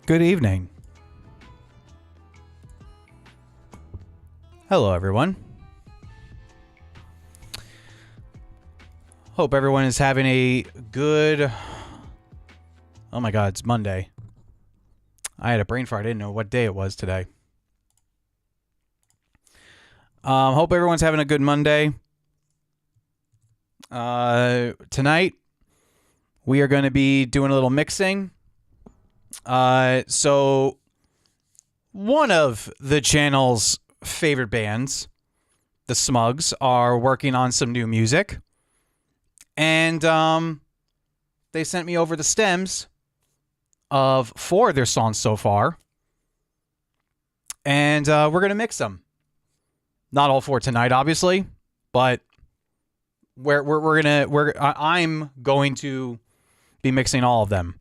Good evening. Hello, everyone. Hope everyone is having a good... Oh my god, it's Monday. I had a brain fart. I didn't know what day it was today. Hope everyone's having a good Monday. Tonight, we are going to be doing a little mixing. So, one of the channel's favorite bands, the Smugz, are working on some new music. And they sent me over the stems of 4 of their songs so far. And we're going to mix them. Not all 4 tonight, obviously, but I'm going to be mixing all of them.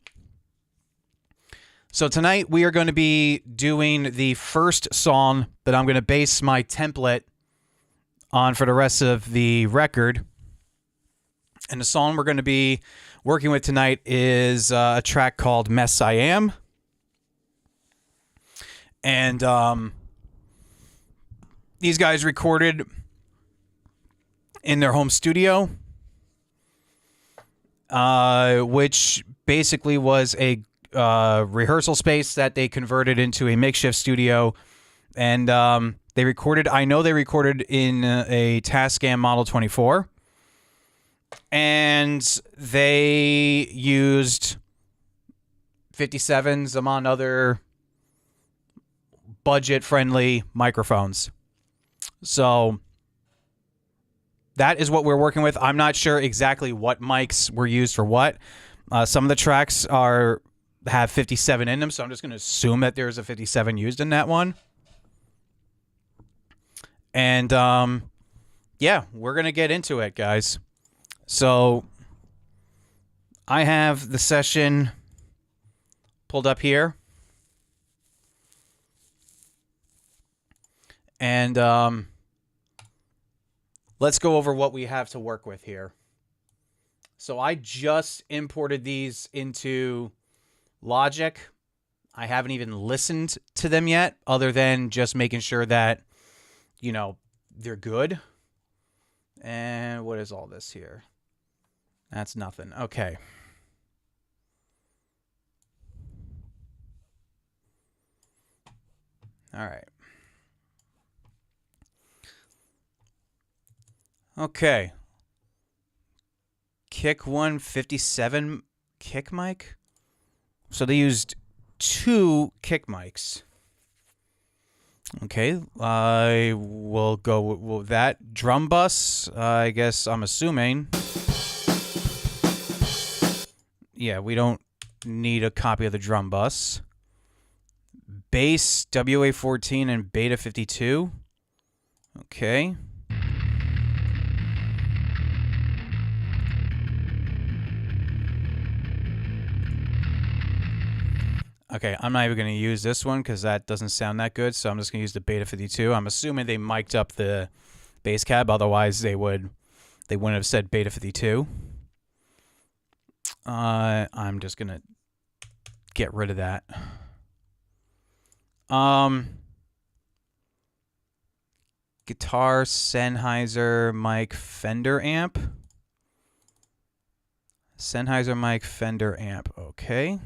So tonight we are going to be doing the first song that I'm going to base my template on for the rest of the record. And the song we're going to be working with tonight is a track called Mess I Am. And these guys recorded in their home studio, which basically was a rehearsal space that they converted into a makeshift studio. And they recorded, I know they recorded in a Tascam Model 24. And they used 57s among other budget-friendly microphones. So that is what we're working with. I'm not sure exactly what mics were used for what. Some of the tracks have 57 in them, so I'm just going to assume that there's a 57 used in that one. And yeah, we're going to get into it, guys. So I have the session pulled up here. And let's go over what we have to work with here. So I just imported these into Logic. I haven't even listened to them yet, other than just making sure that, you know, they're good. And what is all this here? That's nothing. Okay. All right. Okay. Kick 157 kick mic. So they used 2 kick mics. Okay. I will go with that. Drum bus, I guess I'm assuming. Yeah, we don't need a copy of the drum bus. Bass, WA14 and Beta 52. Okay. Okay, I'm not even going to use this one because that doesn't sound that good, so I'm just going to use the Beta 52. I'm assuming they mic'd up the bass cab, otherwise they wouldn't have said Beta 52. I'm just going to get rid of that. Guitar, Sennheiser mic, Fender amp. Sennheiser mic, Fender amp. Okay.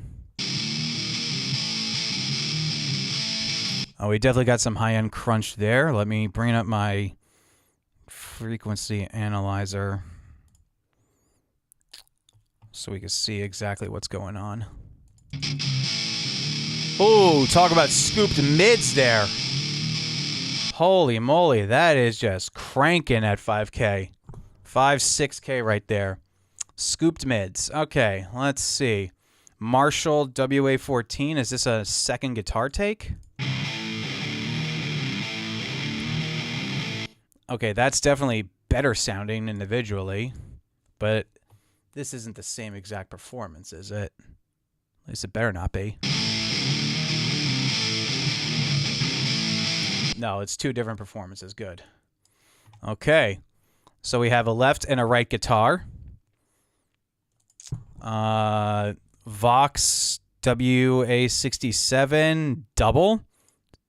Oh, we definitely got some high-end crunch there. Let me bring up my frequency analyzer so we can see exactly what's going on. Oh, talk about scooped mids there. Holy moly, that is just cranking at 5K. 6K right there. Scooped mids. Okay, let's see. Marshall WA14. Is this a second guitar take? Okay, that's definitely better sounding individually, but this isn't the same exact performance, is it? At least it better not be. No, it's 2 different performances. Good. Okay, so we have a left and a right guitar. Vox WA67 double.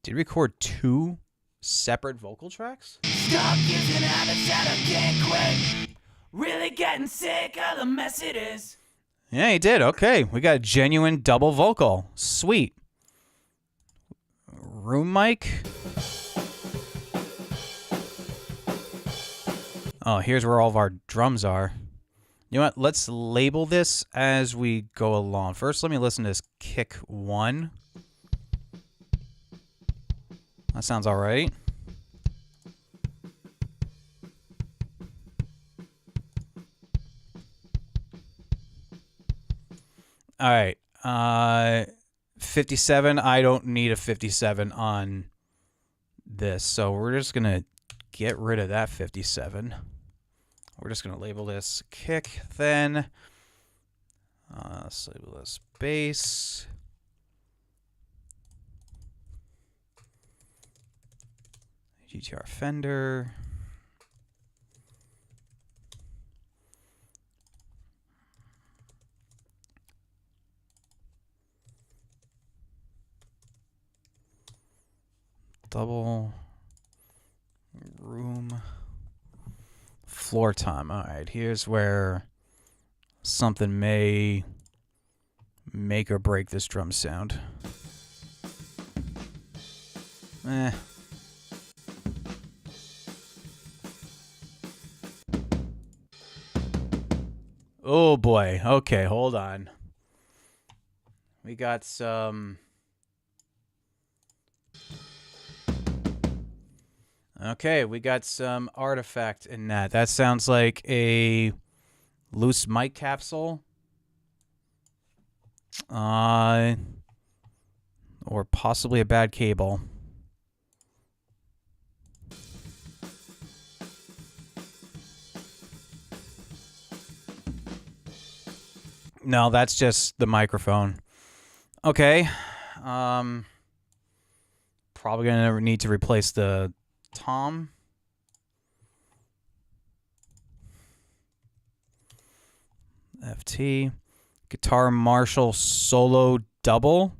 Did record 2 separate vocal tracks? Stop using habits that I can't quit. Really getting sick of the mess it is. Yeah, he did. Okay, we got a genuine double vocal. Sweet. Room mic. Oh, here's where all of our drums are. You know what? Let's label this as we go along. First, let me listen to this kick 1. That sounds all right. All right. 57. I don't need a 57 on this, so we're just going to get rid of that 57. We're just going to label this kick then. Let's label this bass. GTR Fender. Double room floor tom. All right, here's where something may make or break this drum sound. Oh boy. Okay, hold on. We got some. Okay, we got some artifact in that. That sounds like a loose mic capsule. Or possibly a bad cable. No, that's just the microphone. Okay. Probably gonna need to replace the tom. FT. Guitar Marshall solo double.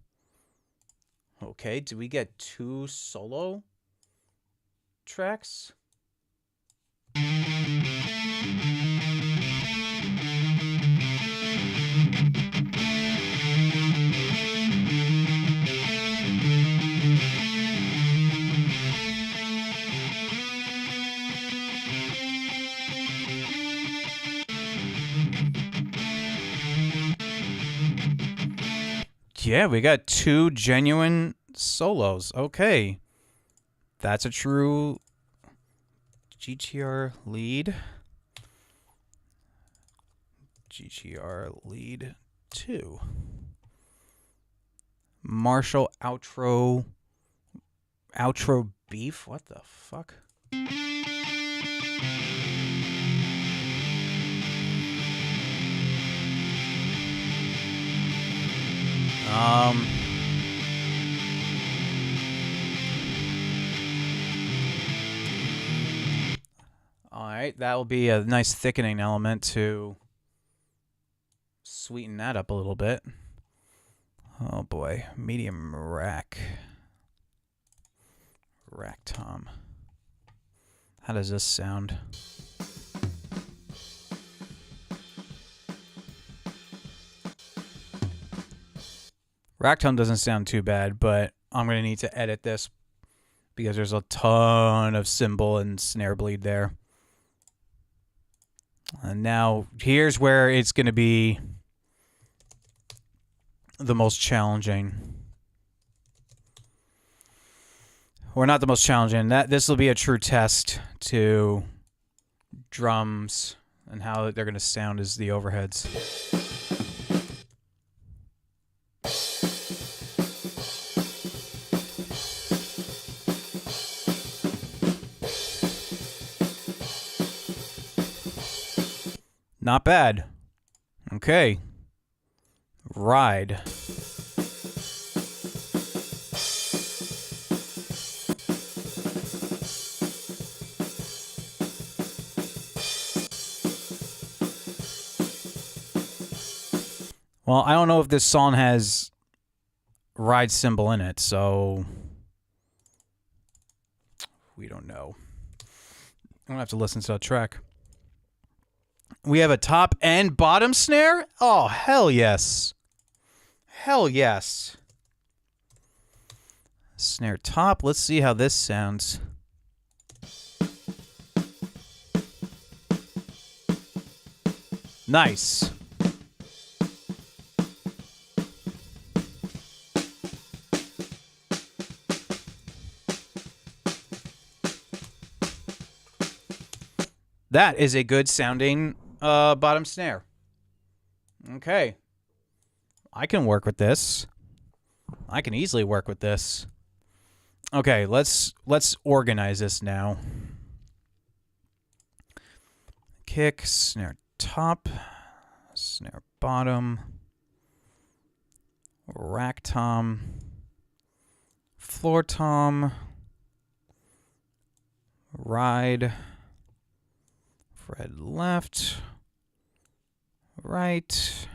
Okay, do we get 2 solo tracks? Yeah, we got 2 genuine solos. Okay. That's a true GTR lead. GTR lead 2. Marshall outro beef. What the fuck? All right, that will be a nice thickening element to sweeten that up a little bit. Oh boy, medium rack tom. How does this sound? Rack tom doesn't sound too bad, but I'm going to need to edit this because there's a ton of cymbal and snare bleed there. And now here's where it's going to be the most challenging. Or not the most challenging. This will be a true test to drums and how they're going to sound as the overheads. Not bad. Okay. Ride. Well, I don't know if this song has ride cymbal in it, so we don't know. I'm gonna have to listen to that track. We have a top and bottom snare? Oh, hell yes. Hell yes. Snare top. Let's see how this sounds. Nice. That is a good sounding bottom snare. Okay. I can work with this. I can easily work with this. Okay, let's organize this now. Kick, snare top, snare bottom, rack tom, floor tom, ride, fret left, right,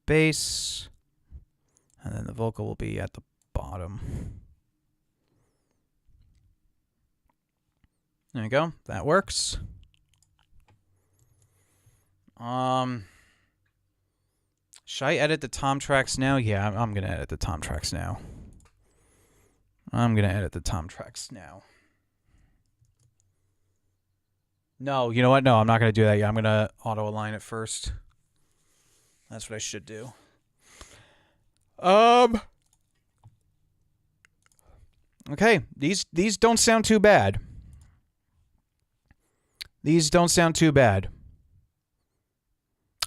bass, and then the vocal will be at the bottom. There you go. That works. Should I edit the tom tracks now? Yeah, I'm going to edit the tom tracks now. No, you know what? No, I'm not going to do that yet. I'm going to auto-align it first. That's what I should do. Okay, these don't sound too bad. These don't sound too bad.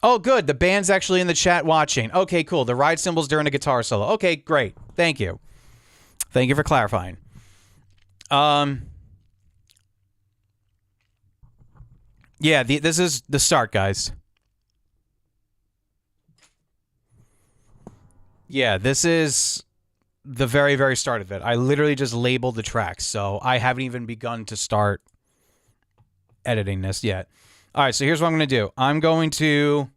Oh, good. The band's actually in the chat watching. Okay, cool. The ride cymbals during a guitar solo. Okay, great. Thank you. Thank you for clarifying. Yeah, this is the start, guys. Yeah, this is the very, very start of it. I literally just labeled the tracks, so I haven't even begun to start editing this yet. All right, so here's what I'm going to do. I'm going to...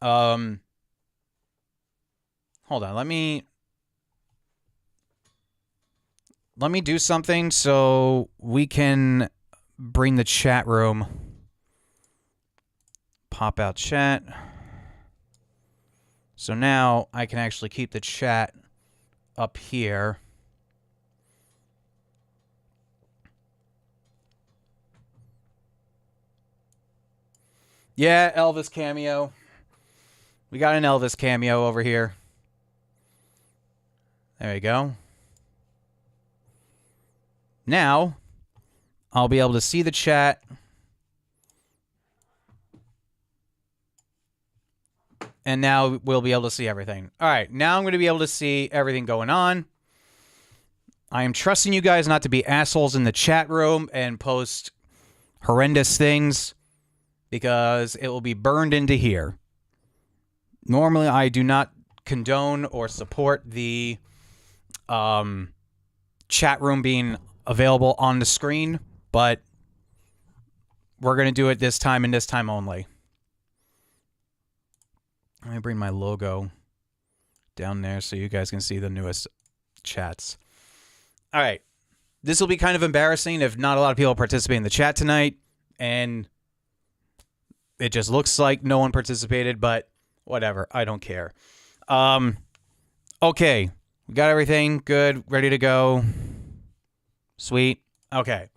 hold on. Let me do something so we can bring the chat room. Pop out chat. So now I can actually keep the chat up here. Yeah, Elvis cameo. We got an Elvis cameo over here. There you go. Now, I'll be able to see the chat. And now we'll be able to see everything. All right, now I'm going to be able to see everything going on. I am trusting you guys not to be assholes in the chat room and post horrendous things, because it will be burned into here. Normally, I do not condone or support the chat room being available on the screen, but we're going to do it this time and this time only. Let me bring my logo down there so you guys can see the newest chats. All right. This will be kind of embarrassing if not a lot of people participate in the chat tonight, and it just looks like no one participated, but whatever. I don't care. Okay. We got everything good, ready to go. Sweet. Okay.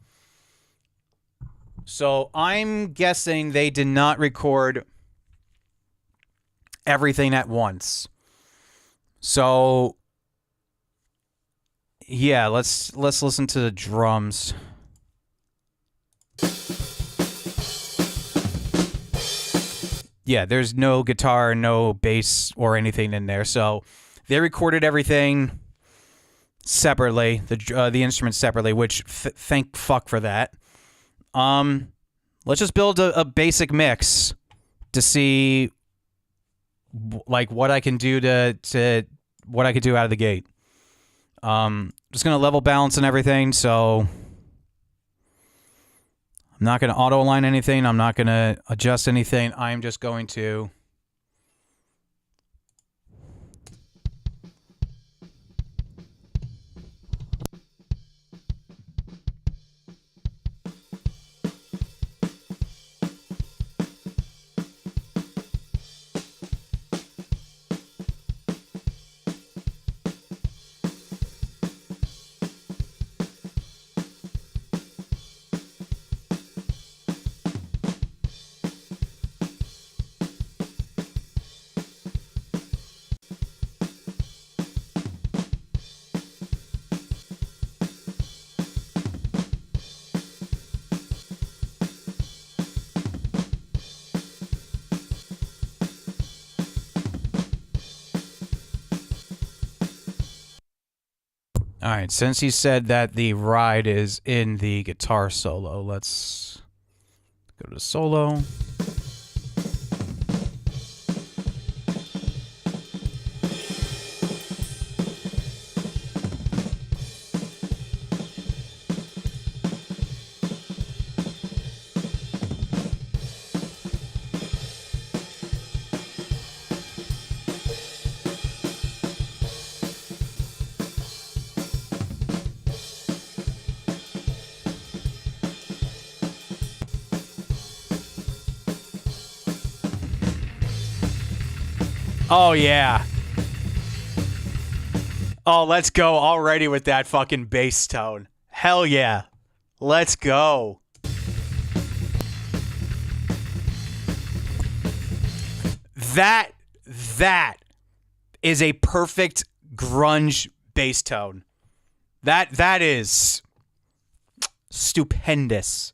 So I'm guessing they did not record everything at once. So yeah, let's listen to the drums. Yeah, there's no guitar, no bass or anything in there. So they recorded everything separately, the instruments separately, which thank fuck for that. Let's just build a basic mix to see like what I can do to what I could do out of the gate. Just gonna level balance and everything, so I'm not going to auto-align anything. I'm not going to adjust anything. I'm just going to All right, since he said that the ride is in the guitar solo, let's go to solo. Oh, yeah. Oh, let's go already with that fucking bass tone. Hell yeah. Let's go. That is a perfect grunge bass tone. That is stupendous.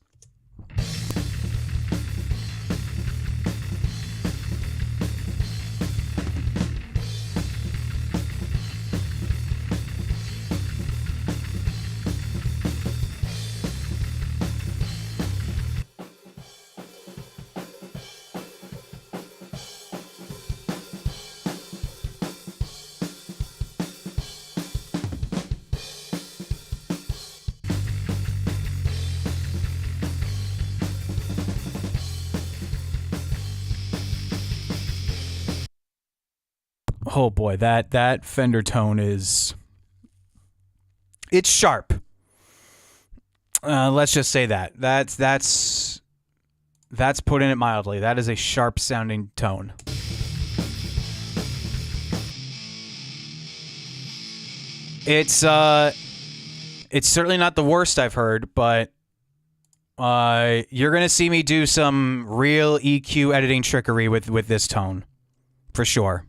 Oh boy, that Fender tone it's sharp. Let's just say that. That's putting it mildly. That is a sharp sounding tone. It's certainly not the worst I've heard, but you're gonna see me do some real EQ editing trickery with this tone, for sure.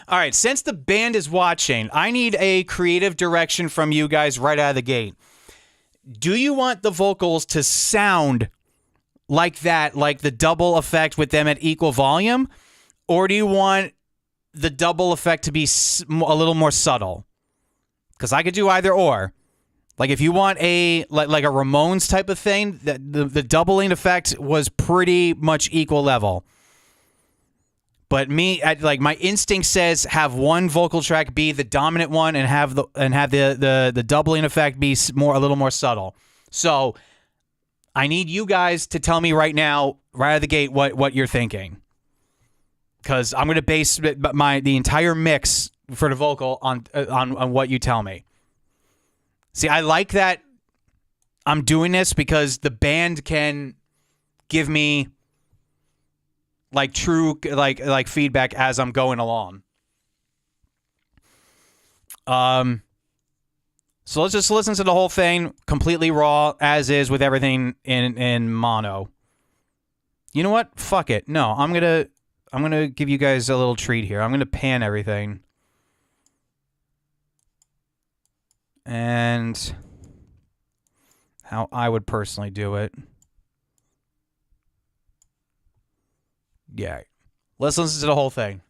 All right, since the band is watching, I need a creative direction from you guys right out of the gate. Do you want the vocals to sound like that, like the double effect with them at equal volume? Or do you want the double effect to be a little more subtle? Because I could do either or. Like if you want a like a Ramones type of thing, the doubling effect was pretty much equal level. But my instinct says have one vocal track be the dominant one and have the doubling effect be a little more subtle. So I need you guys to tell me right now, right out of the gate, what you're thinking, because I'm gonna base the entire mix for the vocal on what you tell me. See, I like that I'm doing this because the band can give me like true like feedback as I'm going along. So let's just listen to the whole thing completely raw as is with everything in mono. You know what? Fuck it. No, I'm gonna give you guys a little treat here. I'm gonna pan everything. And how I would personally do it. Yeah. Let's listen to the whole thing.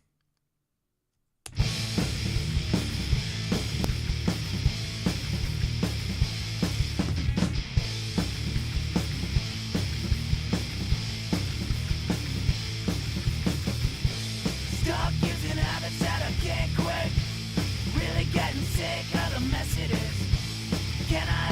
Stop using habits that I can't quit. Really getting sick of the mess it is. Can I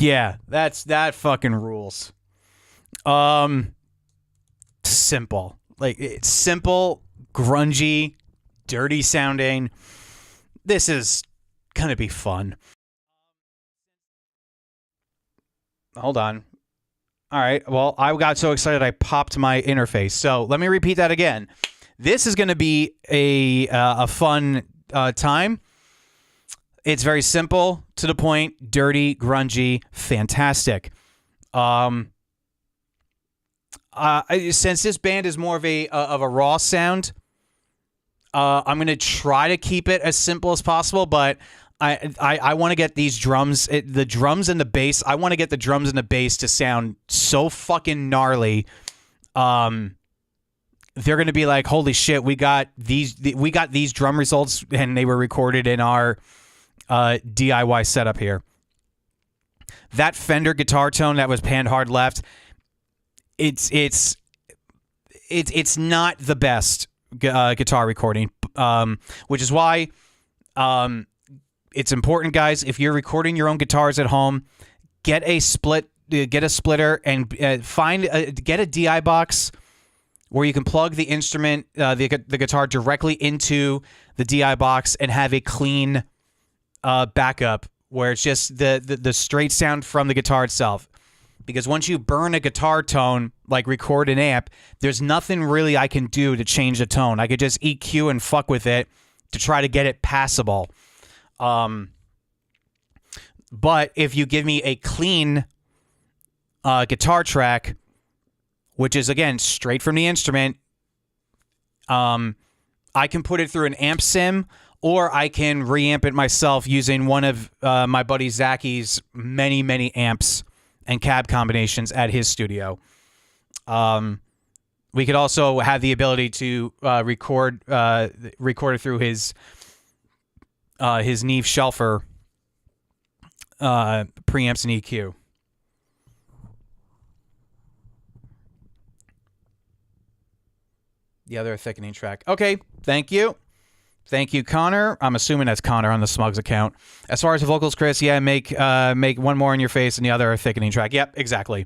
Yeah, that fucking rules. Simple. Like, it's simple, grungy, dirty sounding. This is gonna be fun. Hold on. All right. Well, I got so excited I popped my interface. So let me repeat that again. This is going to be a fun time. It's very simple, to the point, dirty, grungy, fantastic. Since this band is more of a raw sound, I'm going to try to keep it as simple as possible, but I want to get these drums, the drums and the bass. I want to get the drums and the bass to sound so fucking gnarly. They're going to be like, holy shit, we got these drum results, and they were recorded in our DIY setup here. That Fender guitar tone that was panned hard left, it's not the best guitar recording, which is why it's important, guys. If you're recording your own guitars at home, get a splitter, and get a DI box where you can plug the instrument, the guitar, directly into the DI box and have a clean backup where it's just the straight sound from the guitar itself. Because once you burn a guitar tone, like record an amp, there's nothing really I can do to change the tone. I could just EQ and fuck with it to try to get it passable. But if you give me a clean guitar track, which is, again, straight from the instrument, I can put it through an amp sim, or I can reamp it myself using one of my buddy Zachy's many, many amps and cab combinations at his studio. We could also have the ability to record it through his Neve Shelfer preamps and EQ. The other thickening track. Okay, thank you. Thank you, Connor. I'm assuming that's Connor on the Smugz account. As far as the vocals, Chris, yeah, make one more in your face and the other a thickening track. Yep, exactly.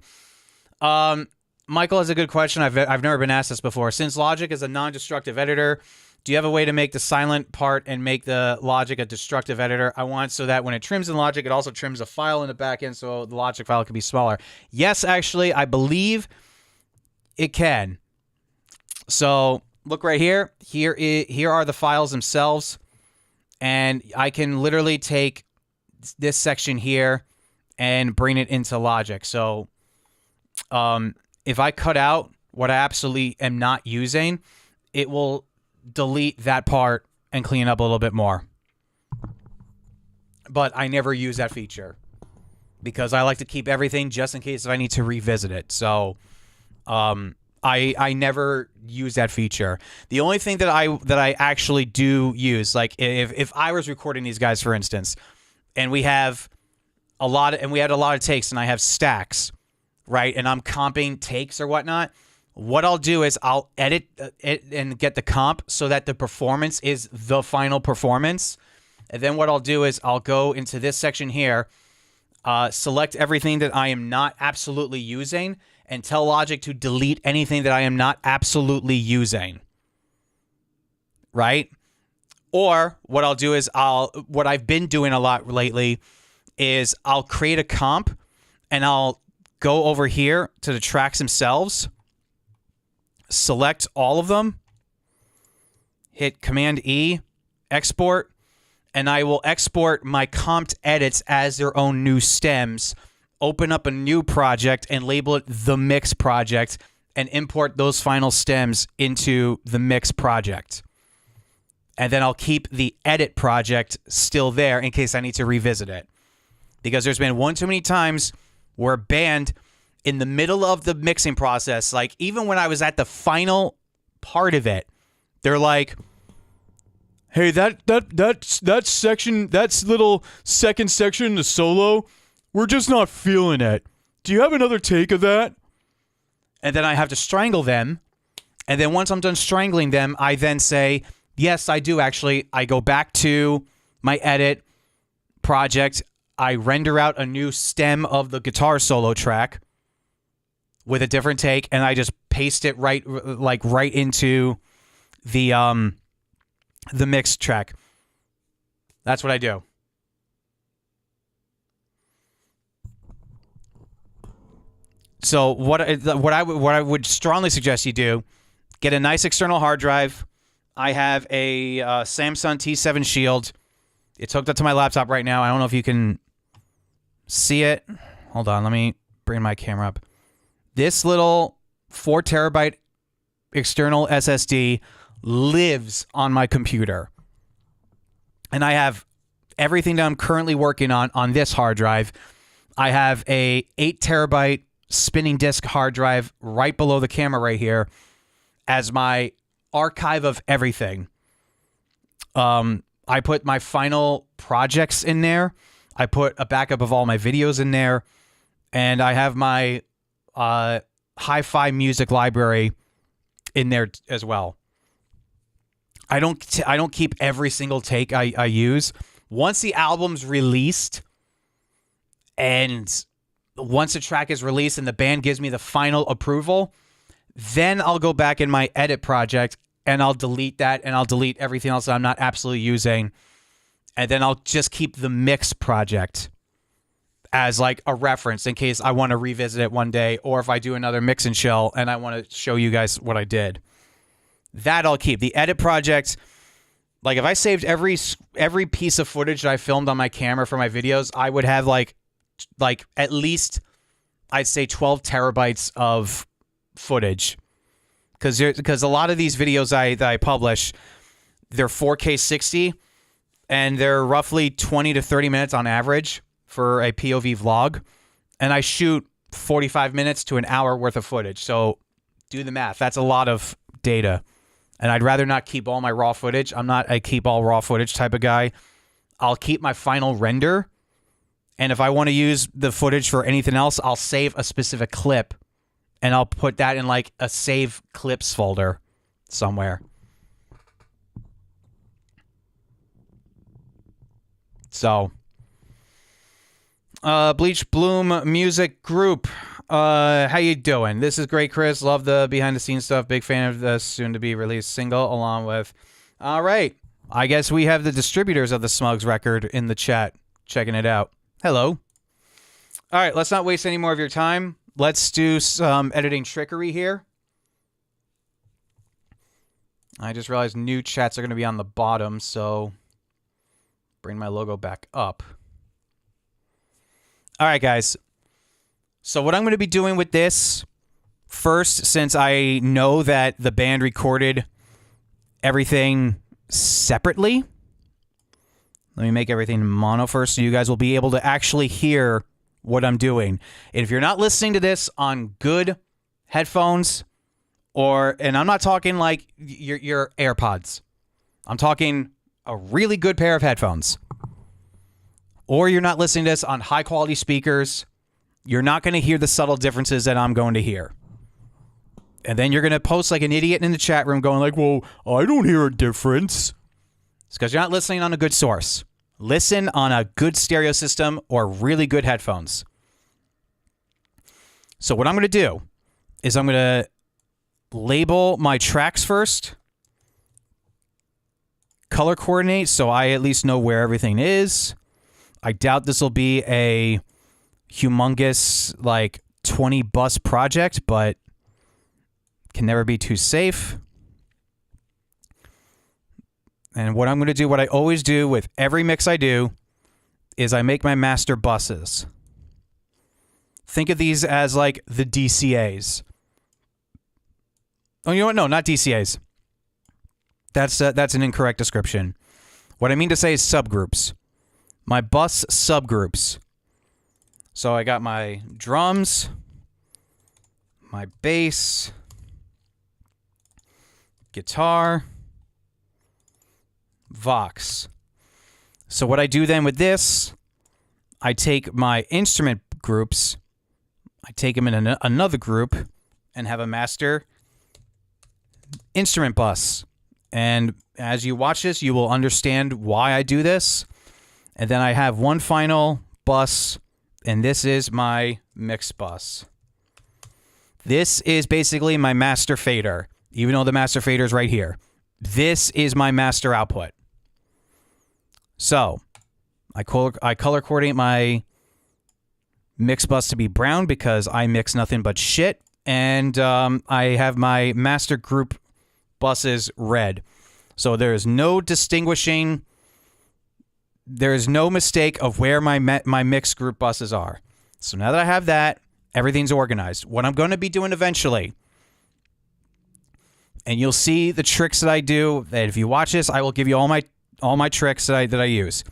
Michael has a good question. I've never been asked this before. Since Logic is a non-destructive editor, do you have a way to make the silent part and make the Logic a destructive editor? I want so that when it trims in Logic, it also trims a file in the back end so the Logic file can be smaller. Yes, actually, I believe it can. So look right here. Here are the files themselves, and I can literally take this section here and bring it into Logic. So if I cut out what I absolutely am not using, it will delete that part and clean up a little bit more. But I never use that feature because I like to keep everything just in case if I need to revisit it. So I never use that feature. The only thing that I actually do use, like if I was recording these guys, for instance, and we had a lot of takes, and I have stacks, right? And I'm comping takes or whatnot. What I'll do is I'll edit it and get the comp so that the performance is the final performance. And then what I'll do is I'll go into this section here, select everything that I am not absolutely using, and tell Logic to delete anything that I am not absolutely using. Right? Or what I'll do is what I've been doing a lot lately is I'll create a comp and I'll go over here to the tracks themselves, select all of them, hit Command E, export, and I will export my comped edits as their own new stems, open up a new project and label it the mix project, and import those final stems into the mix project. And then I'll keep the edit project still there in case I need to revisit it. Because there's been one too many times where a band in the middle of the mixing process, like even when I was at the final part of it, they're like, hey, that section, that's little second section, the solo, we're just not feeling it. Do you have another take of that? And then I have to strangle them. And then once I'm done strangling them, I then say, yes, I do actually. I go back to my edit project. I render out a new stem of the guitar solo track with a different take, and I just paste it right into the mix track. That's what I do. So what I would strongly suggest you do, get a nice external hard drive. I have a Samsung T7 Shield. It's hooked up to my laptop right now. I don't know if you can see it. Hold on, let me bring my camera up. This little 4 terabyte external SSD lives on my computer. And I have everything that I'm currently working on this hard drive. I have a 8 terabyte spinning disk hard drive right below the camera right here as my archive of everything. I put my final projects in there. I put a backup of all my videos in there. And I have my hi-fi music library in there as well. I don't keep every single take I use. Once the album's released and once a track is released and the band gives me the final approval, then I'll go back in my edit project and I'll delete that and I'll delete everything else that I'm not absolutely using. And then I'll just keep the mix project as like a reference in case I want to revisit it one day, or if I do another mix and chill and I want to show you guys what I did. That I'll keep. The edit project, like if I saved every piece of footage that I filmed on my camera for my videos, I would have like at least, I'd say 12 terabytes of footage. Because a lot of these videos that I publish, they're 4K 60, and they're roughly 20 to 30 minutes on average for a POV vlog. And I shoot 45 minutes to an hour worth of footage. So do the math. That's a lot of data. And I'd rather not keep all my raw footage. I'm not a keep all raw footage type of guy. I'll keep my final render. And if I want to use the footage for anything else, I'll save a specific clip. And I'll put that in like a save clips folder somewhere. So, Bleach Bloom Music Group. How you doing? This is great, Chris. Love the behind the scenes stuff. Big fan of the soon to be released single along with. All right. I guess we have the distributors of the Smugz record in the chat checking it out. Hello. All right. Let's not waste any more of your time. Let's do some editing trickery here. I just realized new chats are going to be on the bottom, so bring my logo back up. All right, guys. So what I'm going to be doing with this, first, since I know that the band recorded everything separately, let me make everything mono first so you guys will be able to actually hear what I'm doing. And if you're not listening to this on good headphones, and I'm not talking like your AirPods, I'm talking a really good pair of headphones, or you're not listening to this on high quality speakers, you're not going to hear the subtle differences that I'm going to hear. And then you're going to post like an idiot in the chat room going like, well, I don't hear a difference. It's because you're not listening on a good source. Listen on a good stereo system or really good headphones. So what I'm going to do is I'm going to label my tracks first, color coordinate so I at least know where everything is. I doubt this will be a humongous like 20 bus project, but can never be too safe. And what I'm going to do, what I always do with every mix I do, is I make my master buses. Think of these as like the DCAs. Oh, you know what? No, not DCAs. That's an incorrect description. What I mean to say is subgroups. My bus subgroups. So I got my drums, my bass, guitar, Vox. So what I do then with this, I take my instrument groups, I take them in another group, and have a master instrument bus. And as you watch this, you will understand why I do this. And then I have one final bus, and this is my mix bus. This is basically my master fader, even though the master fader is right here. This is my master output. So I color coordinate my mix bus to be brown because I mix nothing but shit. And I have my master group buses red. So there is no distinguishing. There is no mistake of where my mixed group buses are. So now that I have that, everything's organized. What I'm going to be doing eventually, and you'll see the tricks that I do, that if you watch this, I will give you all my tricks that I use.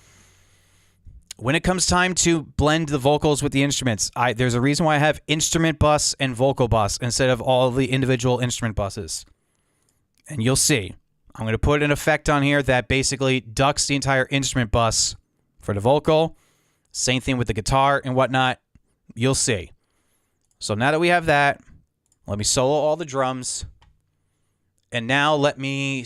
When it comes time to blend the vocals with the instruments, there's a reason why I have instrument bus and vocal bus instead of all the individual instrument buses. And you'll see. I'm going to put an effect on here that basically ducks the entire instrument bus for the vocal. Same thing with the guitar and whatnot. You'll see. So now that we have that, let me solo all the drums. And now let me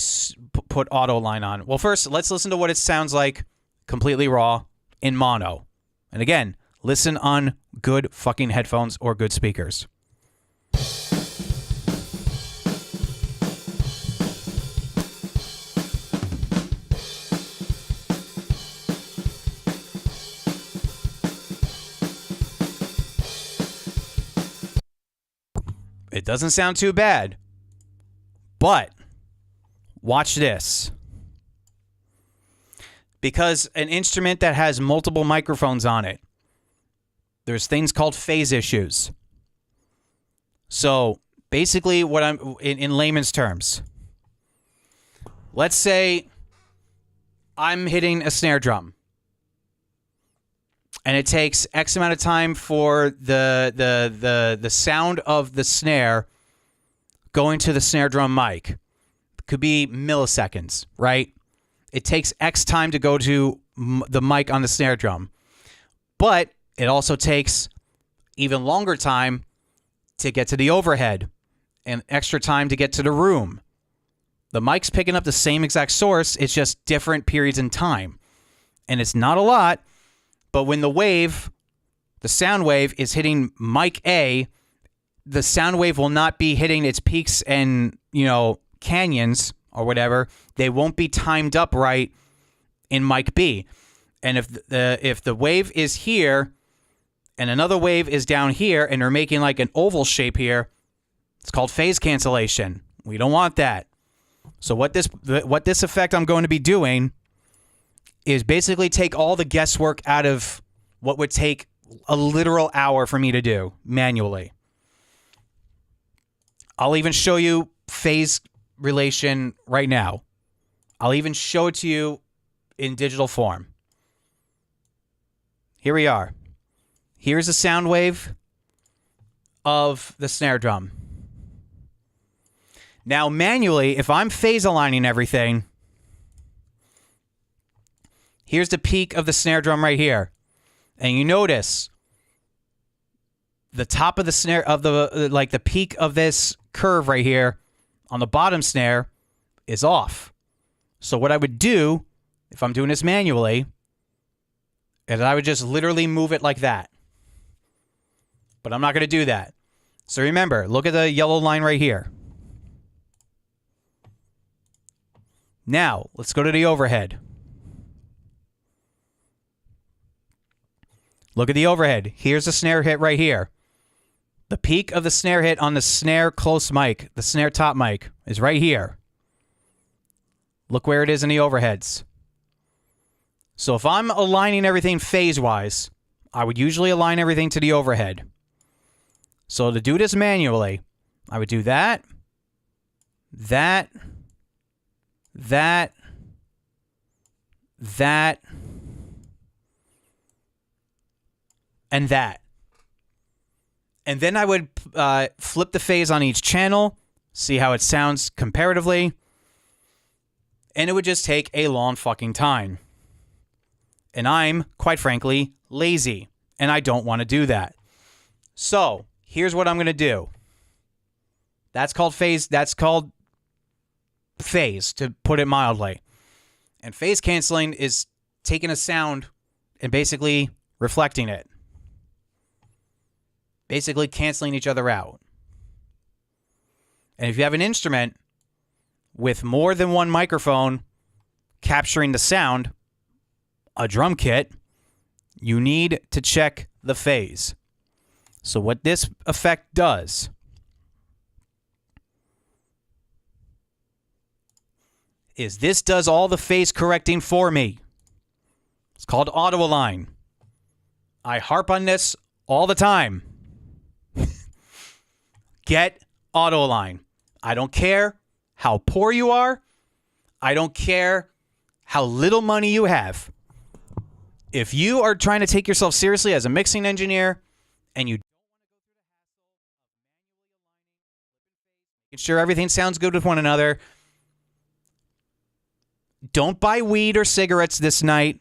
put auto line on. Well, first, let's listen to what it sounds like completely raw in mono. And again, listen on good fucking headphones or good speakers. It doesn't sound too bad, but watch this. Because an instrument that has multiple microphones on it, there's things called phase issues. So basically what I'm in layman's terms, let's say I'm hitting a snare drum. And it takes X amount of time for the sound of the snare going to the snare drum mic. It could be milliseconds, right? It takes X time to go to the mic on the snare drum. But it also takes even longer time to get to the overhead and extra time to get to the room. The mic's picking up the same exact source. It's just different periods in time. And it's not a lot. But when the sound wave is hitting mic A, the sound wave will not be hitting its peaks and, canyons or whatever. They won't be timed up right in mic B. And if the wave is here and another wave is down here and they're making like an oval shape here, it's called phase cancellation. We don't want that. So what this effect I'm going to be doing is basically take all the guesswork out of what would take a literal hour for me to do manually. I'll even show you phase relation right now. I'll even show it to you in digital form. Here we are. Here's a sound wave of the snare drum. Now manually, if I'm phase aligning everything, here's the peak of the snare drum right here. And you notice the top of the snare of the peak of this curve right here on the bottom snare is off. So what I would do if I'm doing this manually is I would just literally move it like that. But I'm not going to do that. So remember, look at the yellow line right here. Now, let's go to the overhead. Look at the overhead. Here's the snare hit right here. The peak of the snare hit on the snare close mic, the snare top mic, is right here. Look where it is in the overheads. So if I'm aligning everything phase-wise, I would usually align everything to the overhead. So to do this manually, I would do that, that, and that. And then I would flip the phase on each channel, see how it sounds comparatively, and it would just take a long fucking time. And I'm, quite frankly, lazy, and I don't want to do that. So, here's what I'm going to do. That's called phase, to put it mildly. And phase canceling is taking a sound and basically reflecting it. Basically canceling each other out. And if you have an instrument with more than one microphone capturing the sound, a drum kit, you need to check the phase. So what this effect does is this does all the phase correcting for me. It's called auto align. I harp on this all the time. Get auto align. I don't care how poor you are. I don't care how little money you have. If you are trying to take yourself seriously as a mixing engineer and you make sure everything sounds good with one another, don't buy weed or cigarettes this night.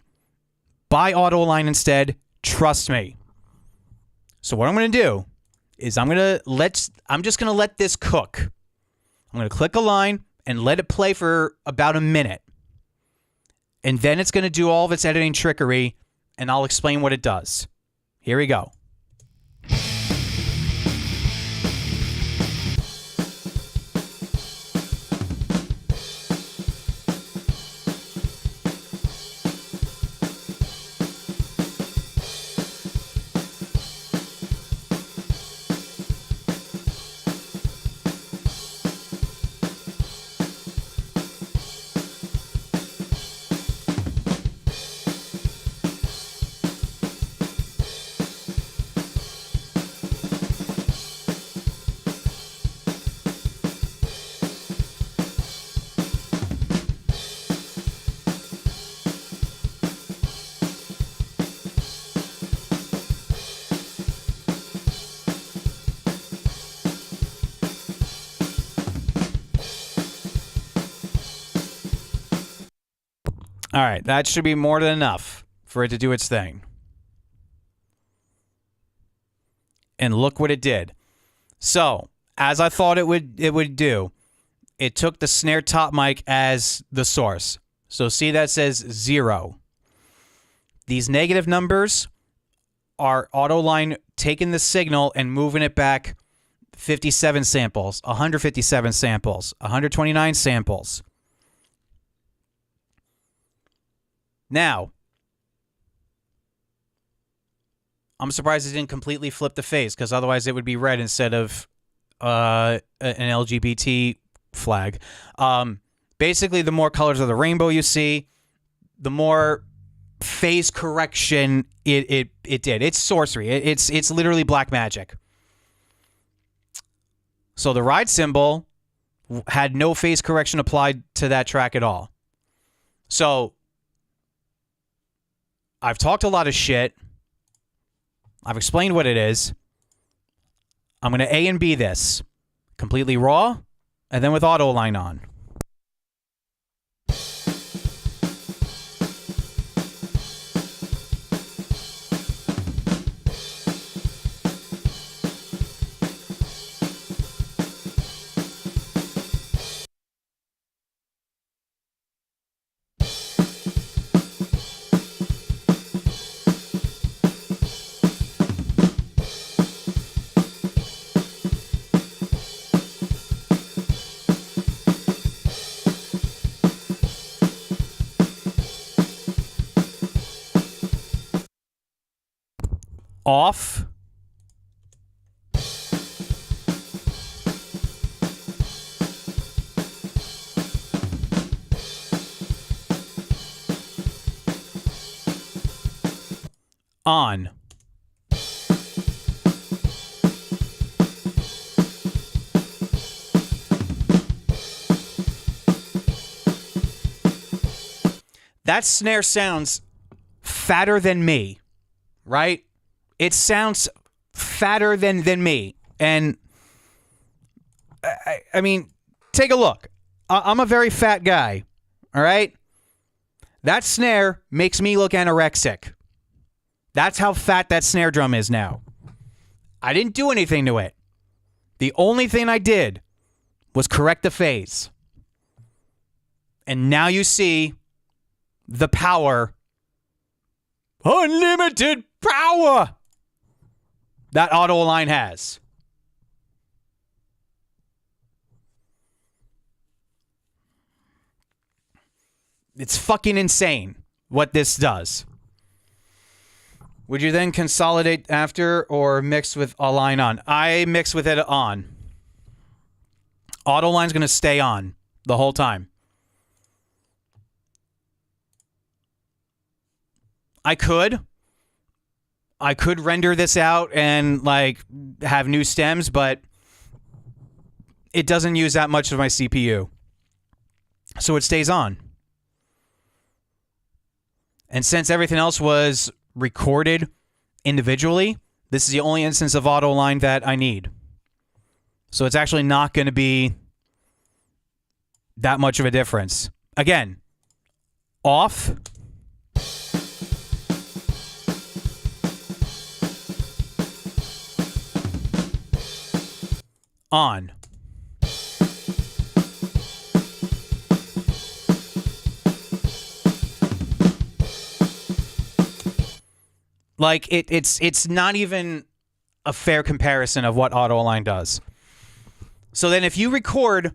Buy auto align instead. Trust me. So what I'm going to do is I'm just going to let this cook. I'm going to click align and let it play for about a minute. And then it's going to do all of its editing trickery, and I'll explain what it does. Here we go. All right, that should be more than enough for it to do its thing. And look what it did. So, as I thought it would do, it took the snare top mic as the source. So see that says 0. These negative numbers are auto line taking the signal and moving it back 57 samples, 157 samples, 129 samples. Now, I'm surprised it didn't completely flip the phase, because otherwise it would be red instead of an LGBT flag. Basically, the more colors of the rainbow you see, the more phase correction it did. It's sorcery. It's literally black magic. So the ride cymbal had no phase correction applied to that track at all. So I've talked a lot of shit. I've explained what it is. I'm going to A and B this. Completely raw, and then with auto align on. Off. On. That snare sounds fatter than me, right? It sounds fatter than me. And, I mean, take a look. I'm a very fat guy, all right? That snare makes me look anorexic. That's how fat that snare drum is now. I didn't do anything to it. The only thing I did was correct the phase. And now you see the power. Unlimited power that auto align has. It's fucking insane what this does. Would you then consolidate after or mix with align on? I mix with it on. Auto line's going to stay on the whole time. I could render this out and like have new stems, but it doesn't use that much of my CPU. So it stays on. And since everything else was recorded individually, this is the only instance of auto line that I need. So it's actually not going to be that much of a difference. Again, off. On. Like it's not even a fair comparison of what auto align does. So then if you record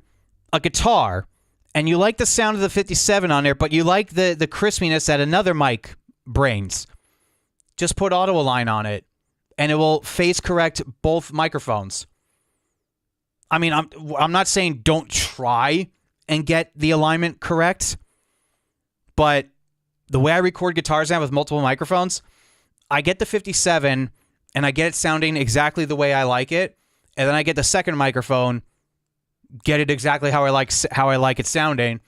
a guitar and you like the sound of the 57 on there, but you like the crispiness that another mic brings, just put auto align on it and it will phase correct both microphones. I mean, I'm not saying don't try and get the alignment correct, but the way I record guitars now with multiple microphones, I get the 57 and I get it sounding exactly the way I like it, and then I get the second microphone, get it exactly how I like it sounding,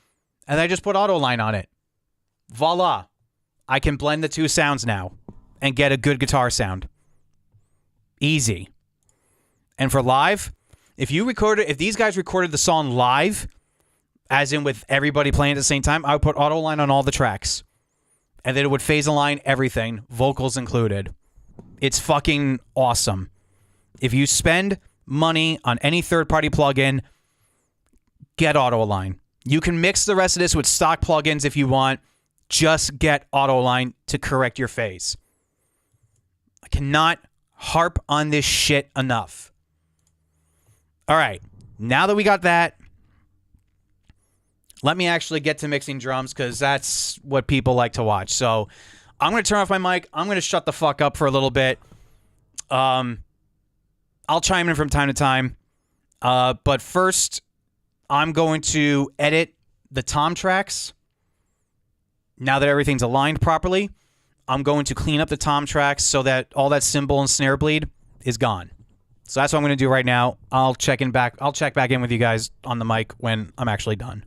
and I just put auto line on it. Voila. I can blend the two sounds now and get a good guitar sound. Easy. And for live, if these guys recorded the song live, as in with everybody playing at the same time, I would put auto line on all the tracks. And then it would phase align everything, vocals included. It's fucking awesome. If you spend money on any third-party plugin, get auto align. You can mix the rest of this with stock plugins if you want. Just get auto align to correct your phase. I cannot harp on this shit enough. All right, now that we got that, let me actually get to mixing drums because that's what people like to watch. So I'm going to turn off my mic. I'm going to shut the fuck up for a little bit. I'll chime in from time to time. But first, I'm going to edit the tom tracks. Now that everything's aligned properly, I'm going to clean up the tom tracks so that all that cymbal and snare bleed is gone. So that's what I'm going to do right now. I'll check back in with you guys on the mic when I'm actually done.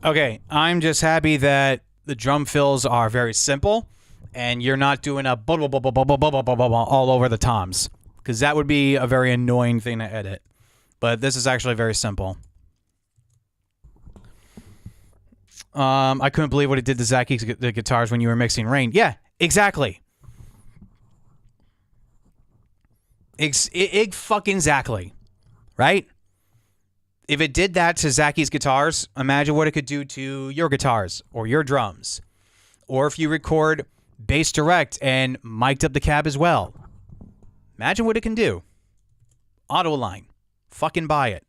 Okay, I'm just happy that the drum fills are very simple, and you're not doing a all over the toms, because that would be a very annoying thing to edit. But this is actually very simple. I couldn't believe what it did to Zacky's the guitars when you were mixing Rain. Yeah, exactly. Fucking exactly. Right? If it did that to Zacky's guitars, imagine what it could do to your guitars or your drums. Or if you record bass direct and mic'd up the cab as well. Imagine what it can do. Auto Align. Fucking buy it.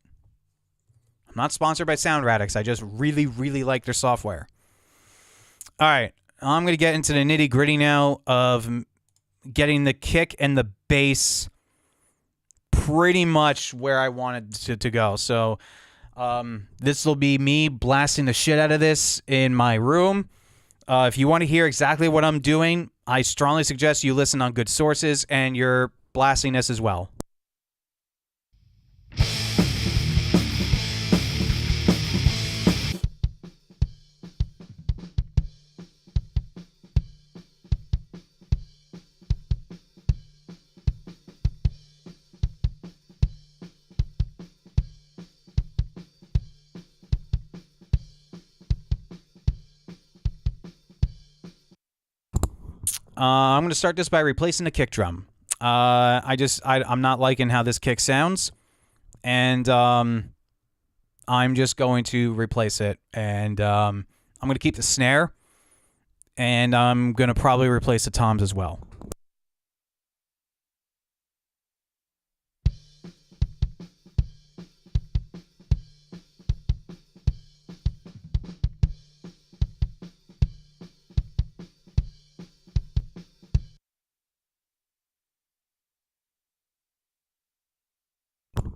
I'm not sponsored by Sound Radix. I just really, really like their software. All right. I'm going to get into the nitty gritty now of getting the kick and the bass pretty much where I wanted to go. So this will be me blasting the shit out of this in my room. If you want to hear exactly what I'm doing, I strongly suggest you listen on good sources and you're blasting this as well. I'm going to start this by replacing the kick drum. I'm not liking how this kick sounds, and I'm just going to replace it. And I'm going to keep the snare, and I'm going to probably replace the toms as well.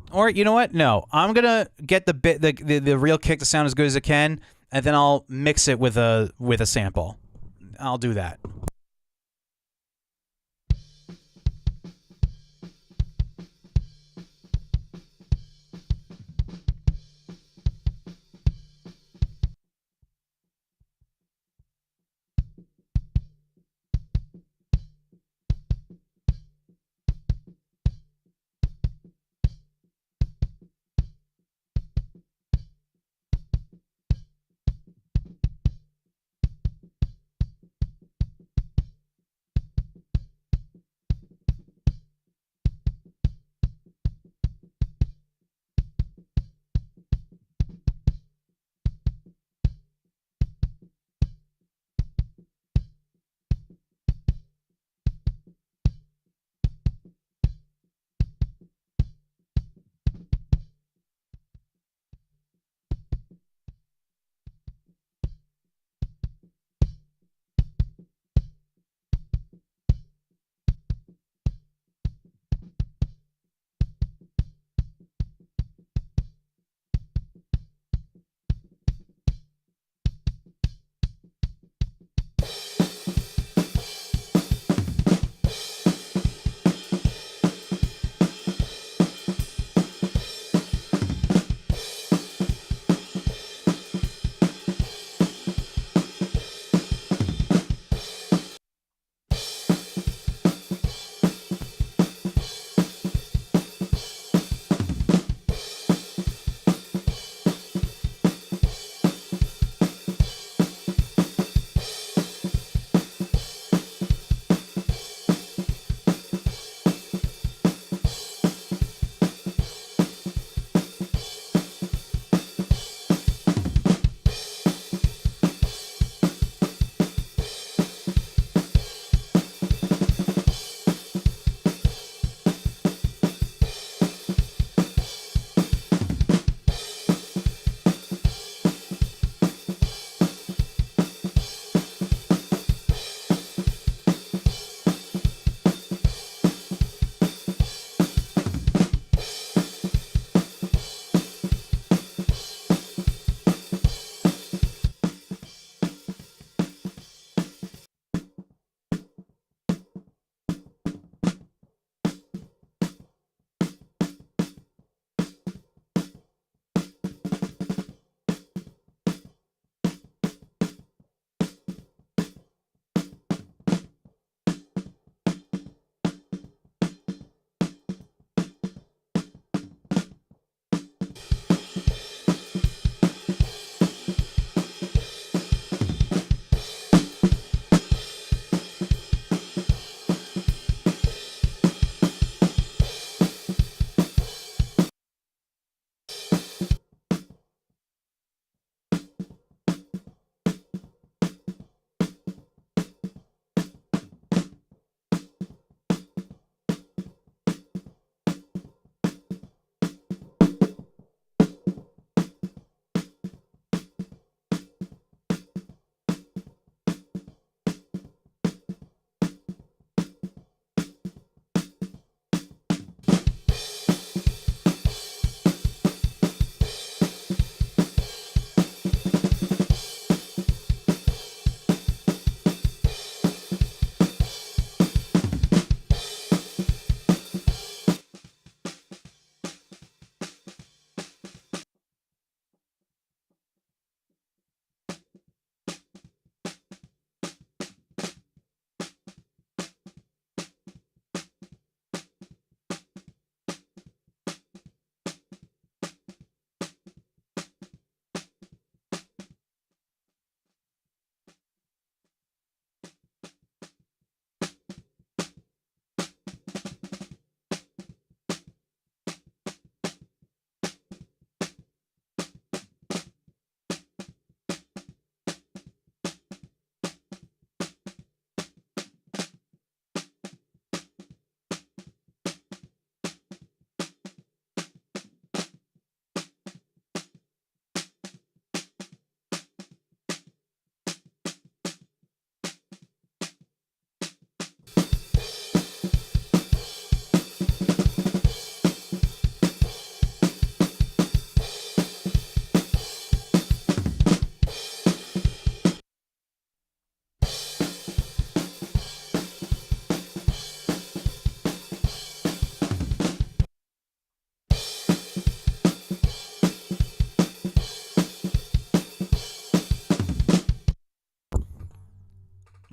Or you know what? No, I'm gonna get the real kick to sound as good as it can, and then I'll mix it with a sample. I'll do that.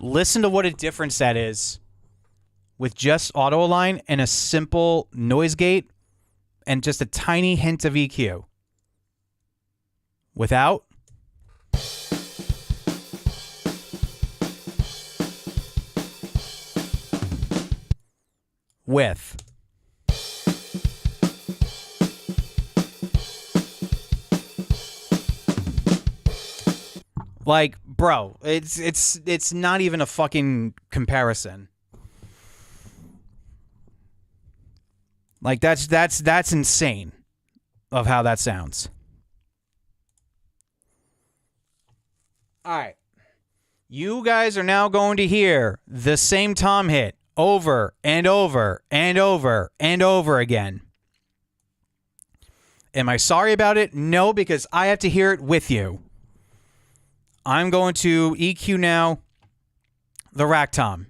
Listen to what a difference that is with just auto align and a simple noise gate and just a tiny hint of EQ. Without. With. Like, bro, it's not even a fucking comparison. Like that's insane of how that sounds. All right. You guys are now going to hear the same tom hit over and over and over and over again. Am I sorry about it? No, because I have to hear it with you. I'm going to EQ now the rack tom.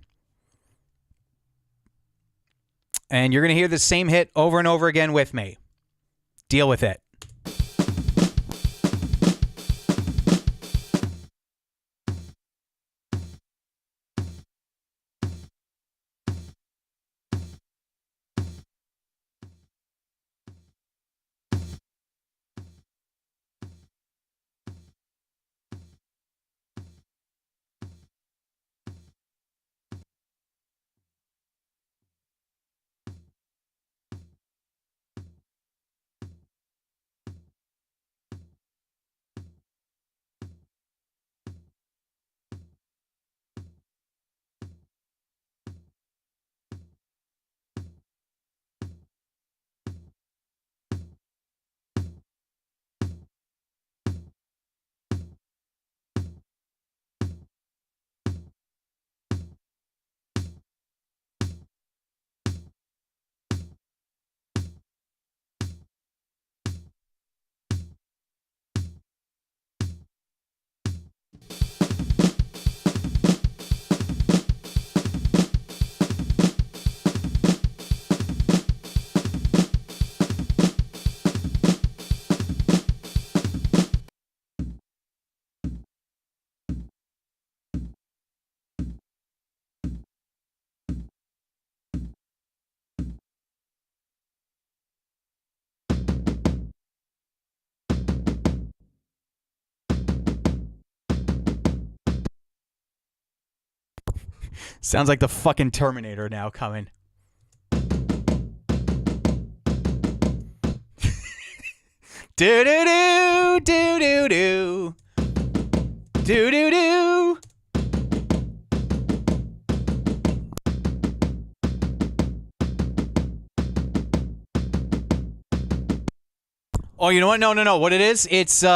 And you're going to hear the same hit over and over again with me. Deal with it. Sounds like the fucking Terminator now coming. Do do do do do do do do do. Oh, you know what? No. What it is? It's if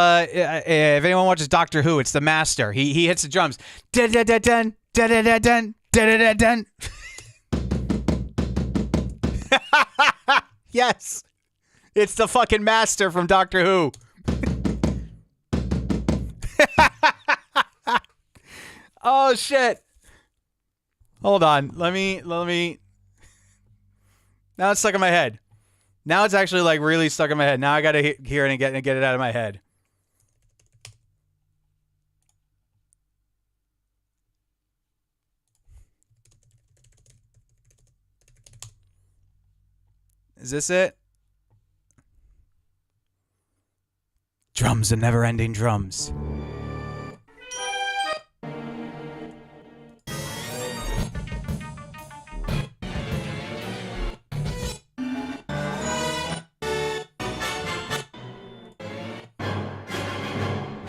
anyone watches Doctor Who, it's the Master. He hits the drums. Dun dun dun dun dun dun dun dun dun dun. Yes, it's the fucking Master from Doctor Who. Oh shit! Hold on. Let me. Now it's stuck in my head. Now it's actually like really stuck in my head. Now I gotta hear it and get it out of my head. Is this it? Drums and never-ending drums.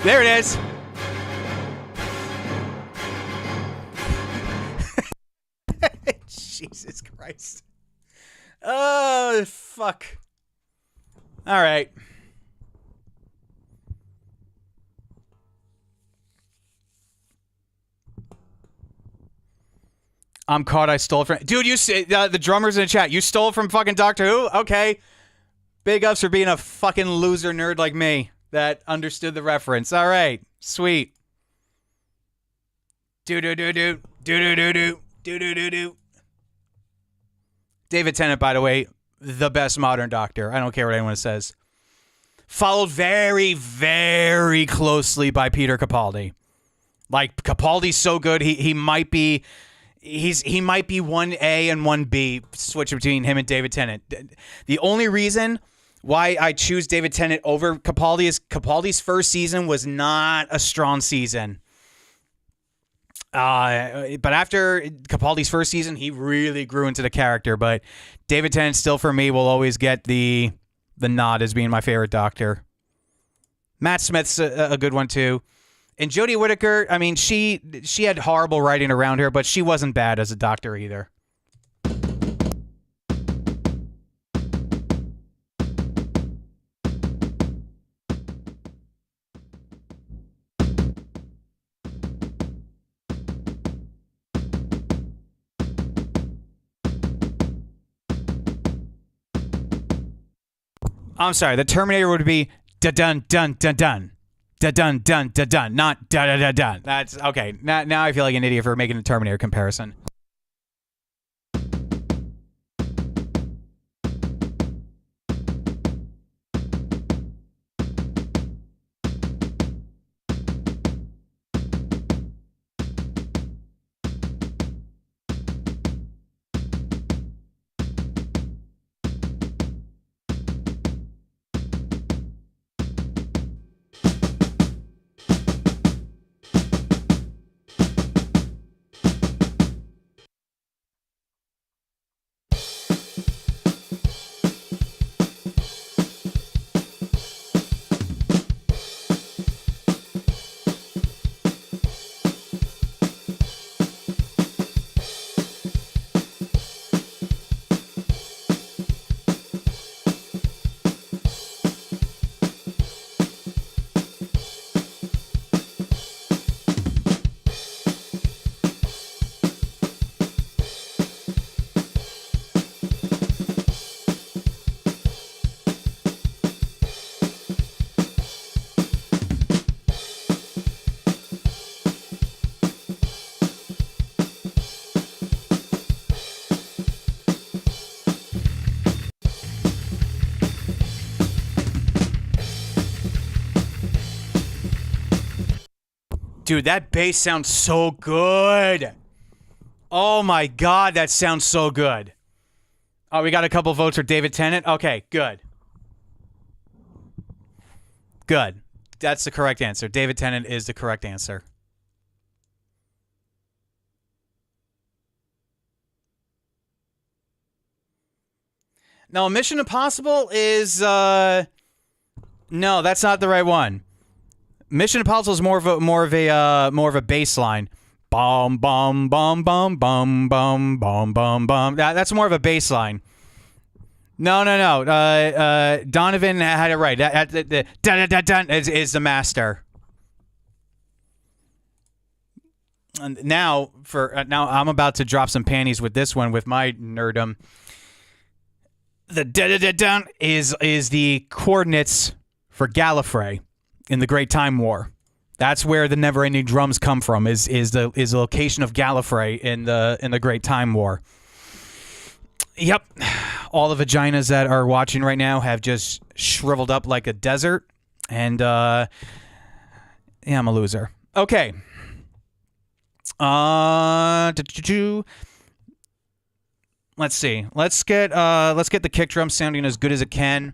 There it is. Jesus Christ. Oh, fuck. All right. I'm caught. I stole it from... Dude, you the drummers in the chat. You stole it from fucking Doctor Who? Okay. Big ups for being a fucking loser nerd like me that understood the reference. All right. Sweet. Do-do-do-do. Do-do-do-do. Do-do-do-do. David Tennant, by the way, the best modern Doctor. I don't care what anyone says. Followed very, very closely by Peter Capaldi. Like Capaldi's so good, he might be. He might be 1A and 1B, switch between him and David Tennant. The only reason why I choose David Tennant over Capaldi is Capaldi's first season was not a strong season. But after Capaldi's first season, he really grew into the character. But David Tennant still, for me, will always get the nod as being my favorite Doctor. Matt Smith's a good one, too. And Jodie Whittaker, I mean, she had horrible writing around her, but she wasn't bad as a Doctor either. I'm sorry, the Terminator would be da-dun, dun, dun, dun. Da-dun, dun, da-dun, not da-da-da-dun. That's, okay, now I feel like an idiot for making a Terminator comparison. Dude, that bass sounds so good. Oh my God, that sounds so good. Oh, we got a couple votes for David Tennant? Okay, good. Good. That's the correct answer. David Tennant is the correct answer. No, Mission Impossible is no, that's not the right one. Mission Impossible is more of a baseline. Bum bum bum bum bum bum bum bum bum. That's more of a baseline. No. Donovan had it right. The dun dun dun is the master. And now I'm about to drop some panties with this one with my nerdum. The dun dun dun is the coordinates for Gallifrey in the Great Time War. That's where the never-ending drums come from. Is the location of Gallifrey in the Great Time War. Yep, all the vaginas that are watching right now have just shriveled up like a desert, and yeah, I'm a loser. Okay. Let's see. Let's get the kick drum sounding as good as it can.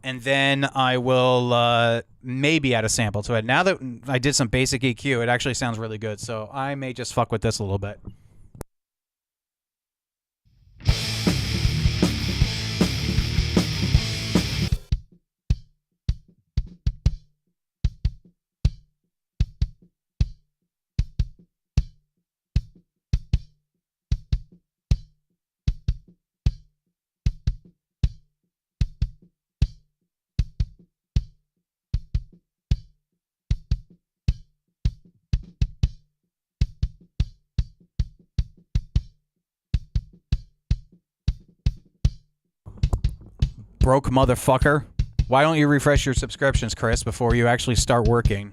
And then I will maybe add a sample to it. Now that I did some basic EQ, it actually sounds really good. So I may just fuck with this a little bit. Broke motherfucker. Why don't you refresh your subscriptions, Chris, before you actually start working?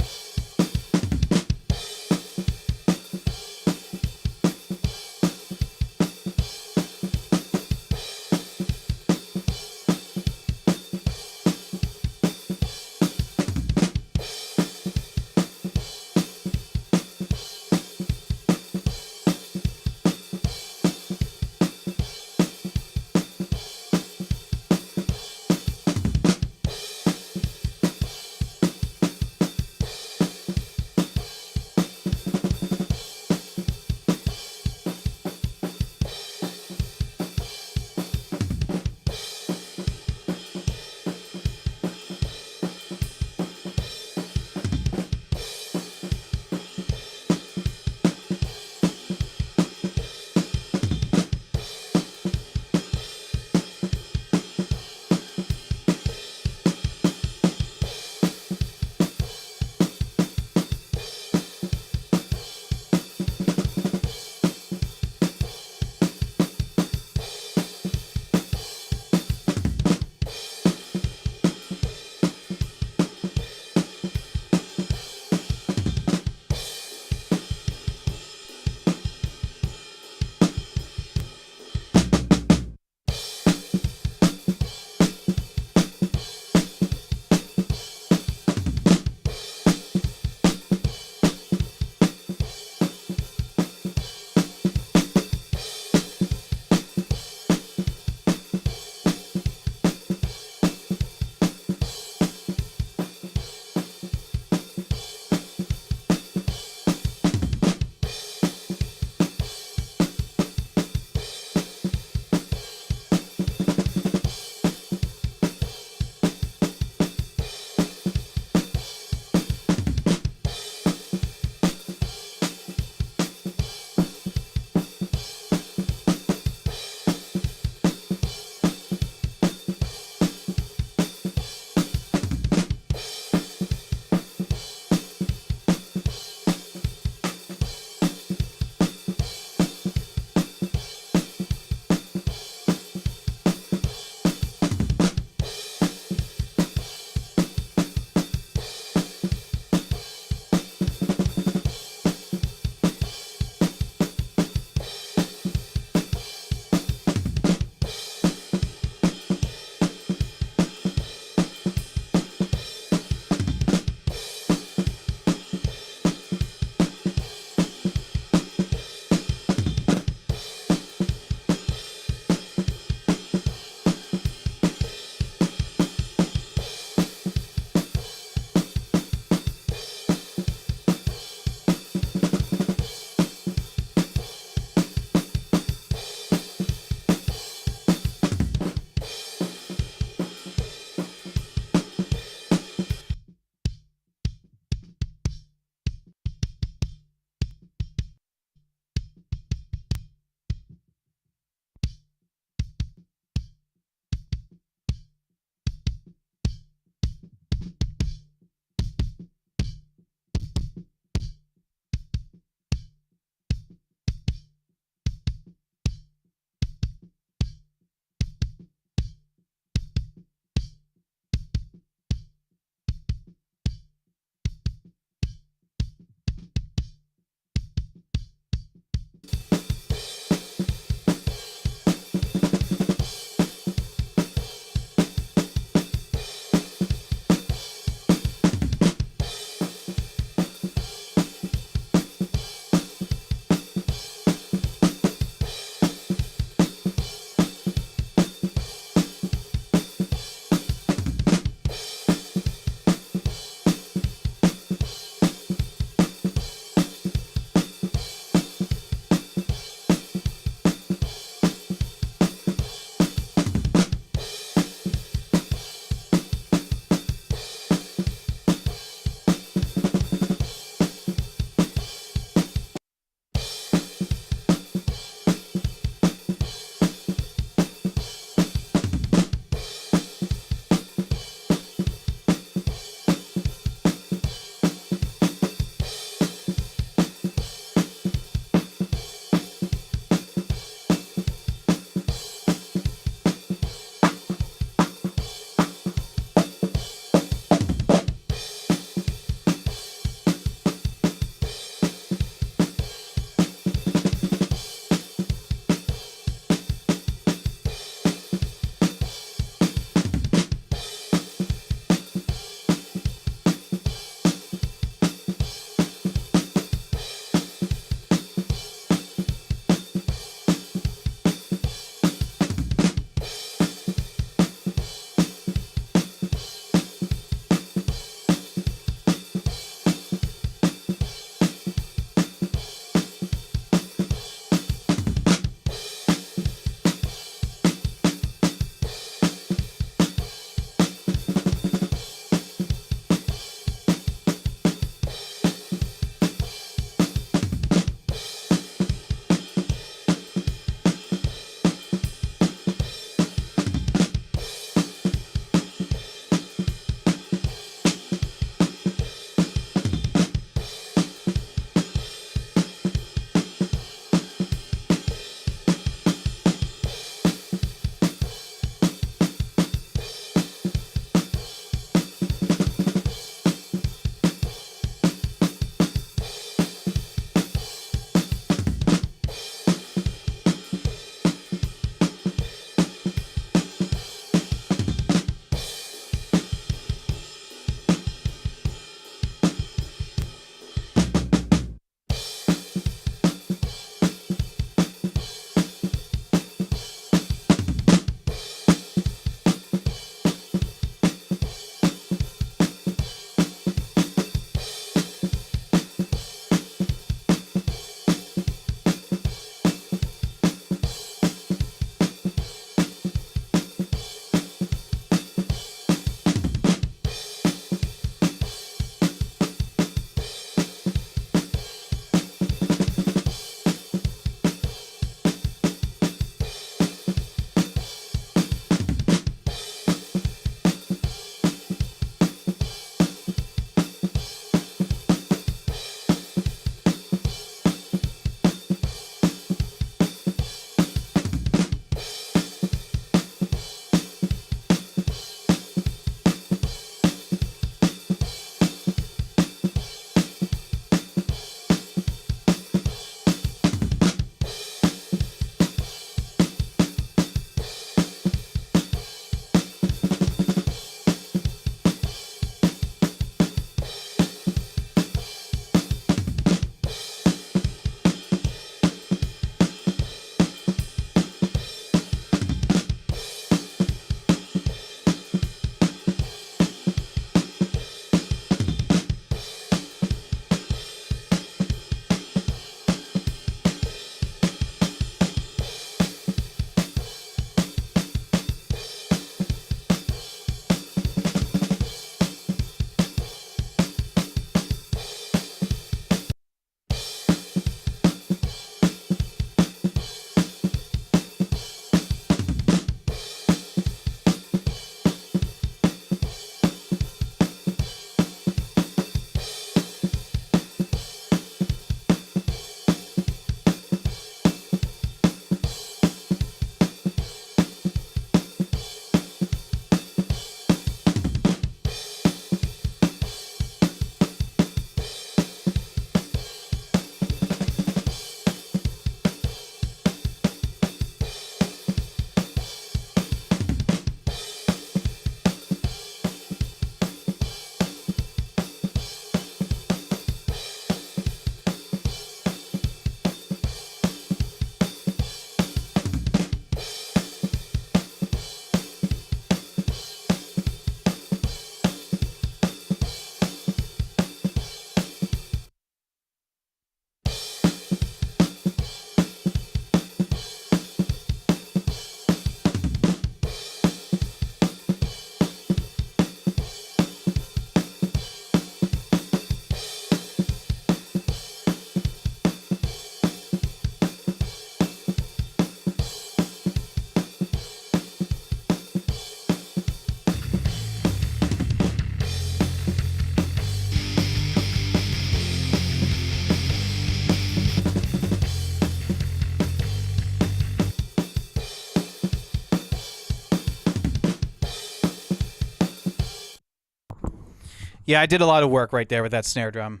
Yeah, I did a lot of work right there with that snare drum.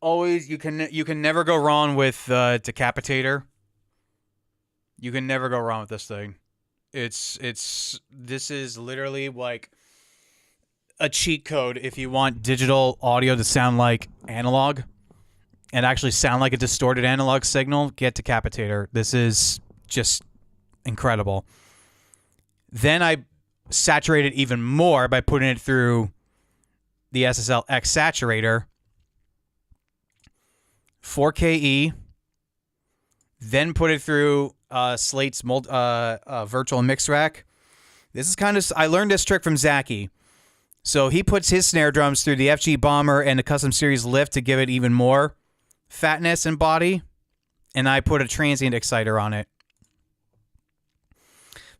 Always, you can never go wrong with Decapitator. You can never go wrong with this thing. This is literally like a cheat code if you want digital audio to sound like analog and actually sound like a distorted analog signal. Get Decapitator. This is just incredible. Then I saturated even more by putting it through the SSL X Saturator, 4KE, then put it through Slate's virtual mix rack. This is kind of, I learned this trick from Zachy. So he puts his snare drums through the FG Bomber and the Custom Series Lift to give it even more fatness and body, and I put a transient exciter on it.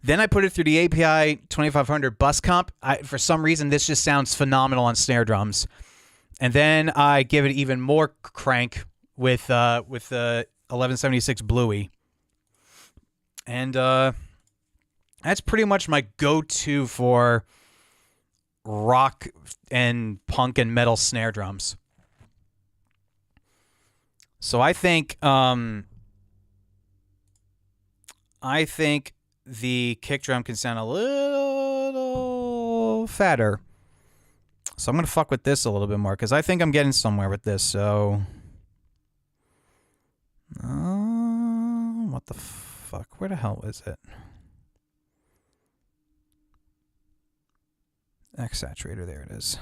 Then I put it through the API 2500 bus comp. For some reason, this just sounds phenomenal on snare drums. And then I give it even more crank with the 1176 Bluey. And that's pretty much my go-to for rock and punk and metal snare drums. So I think the kick drum can sound a little fatter. So I'm going to fuck with this a little bit more because I think I'm getting somewhere with this. So, what the fuck? Where the hell is it? X Saturator, there it is.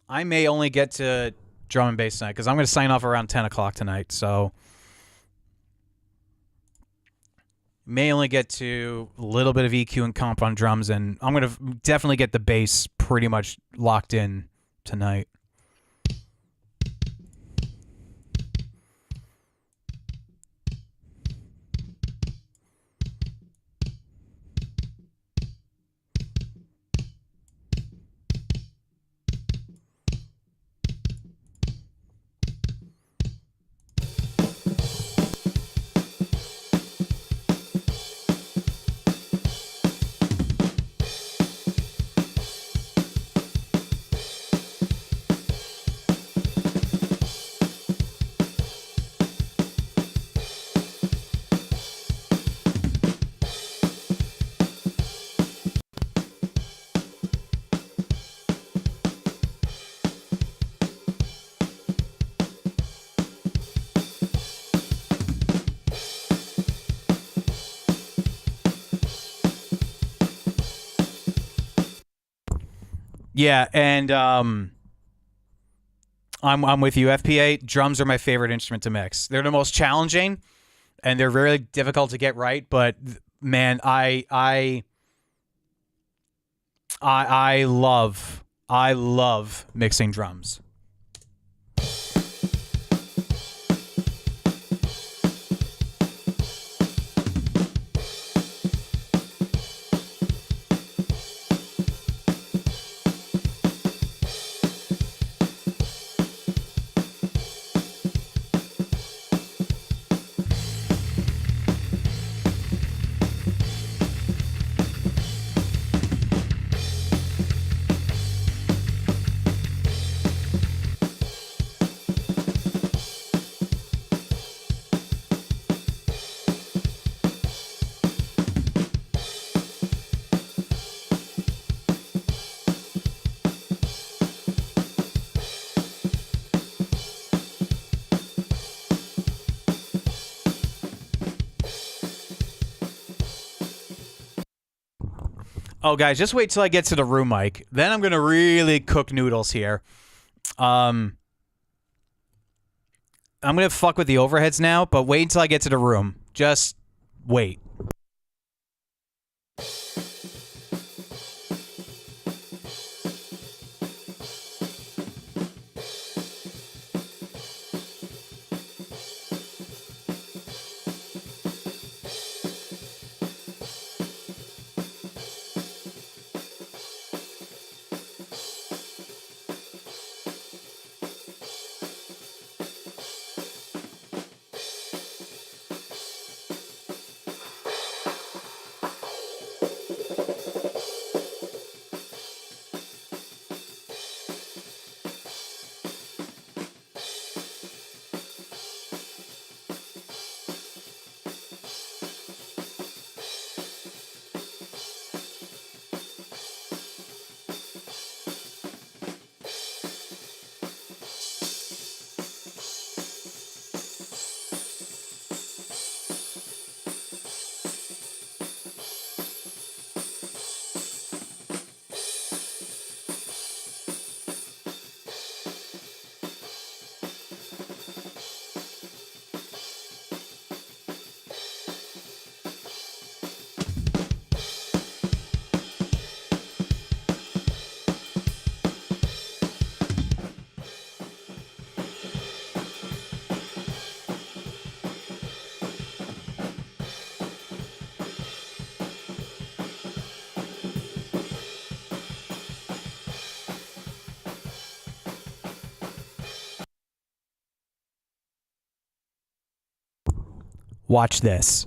I may only get to drum and bass tonight because I'm going to sign off around 10 o'clock tonight. So may only get to a little bit of EQ and comp on drums, and I'm going to definitely get the bass pretty much locked in tonight. Yeah, and I'm with you. FPA drums are my favorite instrument to mix. They're the most challenging, and they're very difficult to get right. But man, I love mixing drums. Oh, guys, just wait till I get to the room mic. Then I'm going to really cook noodles here. I'm going to fuck with the overheads now, but wait until I get to the room. Just wait. Watch this.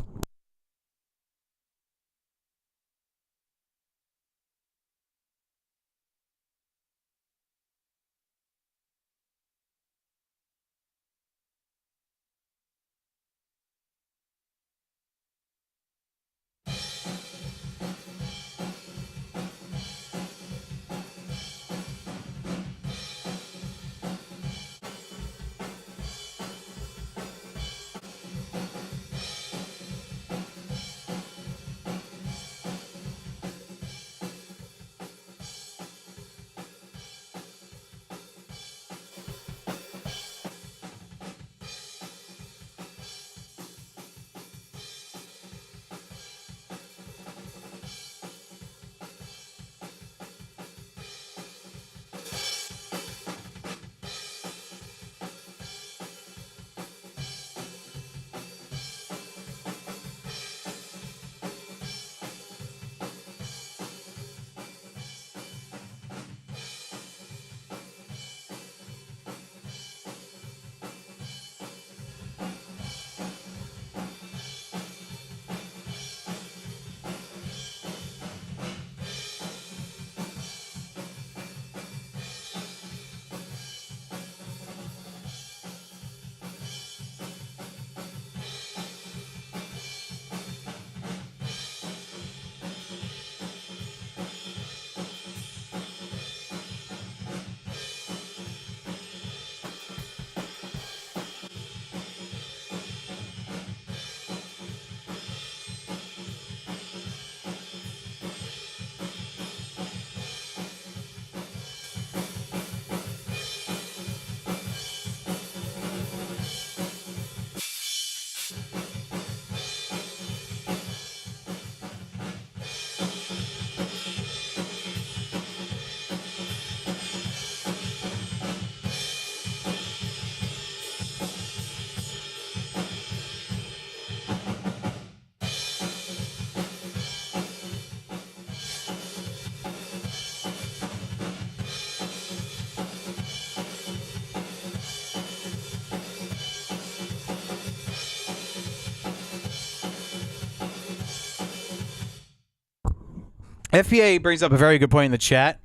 FPA brings up a very good point in the chat.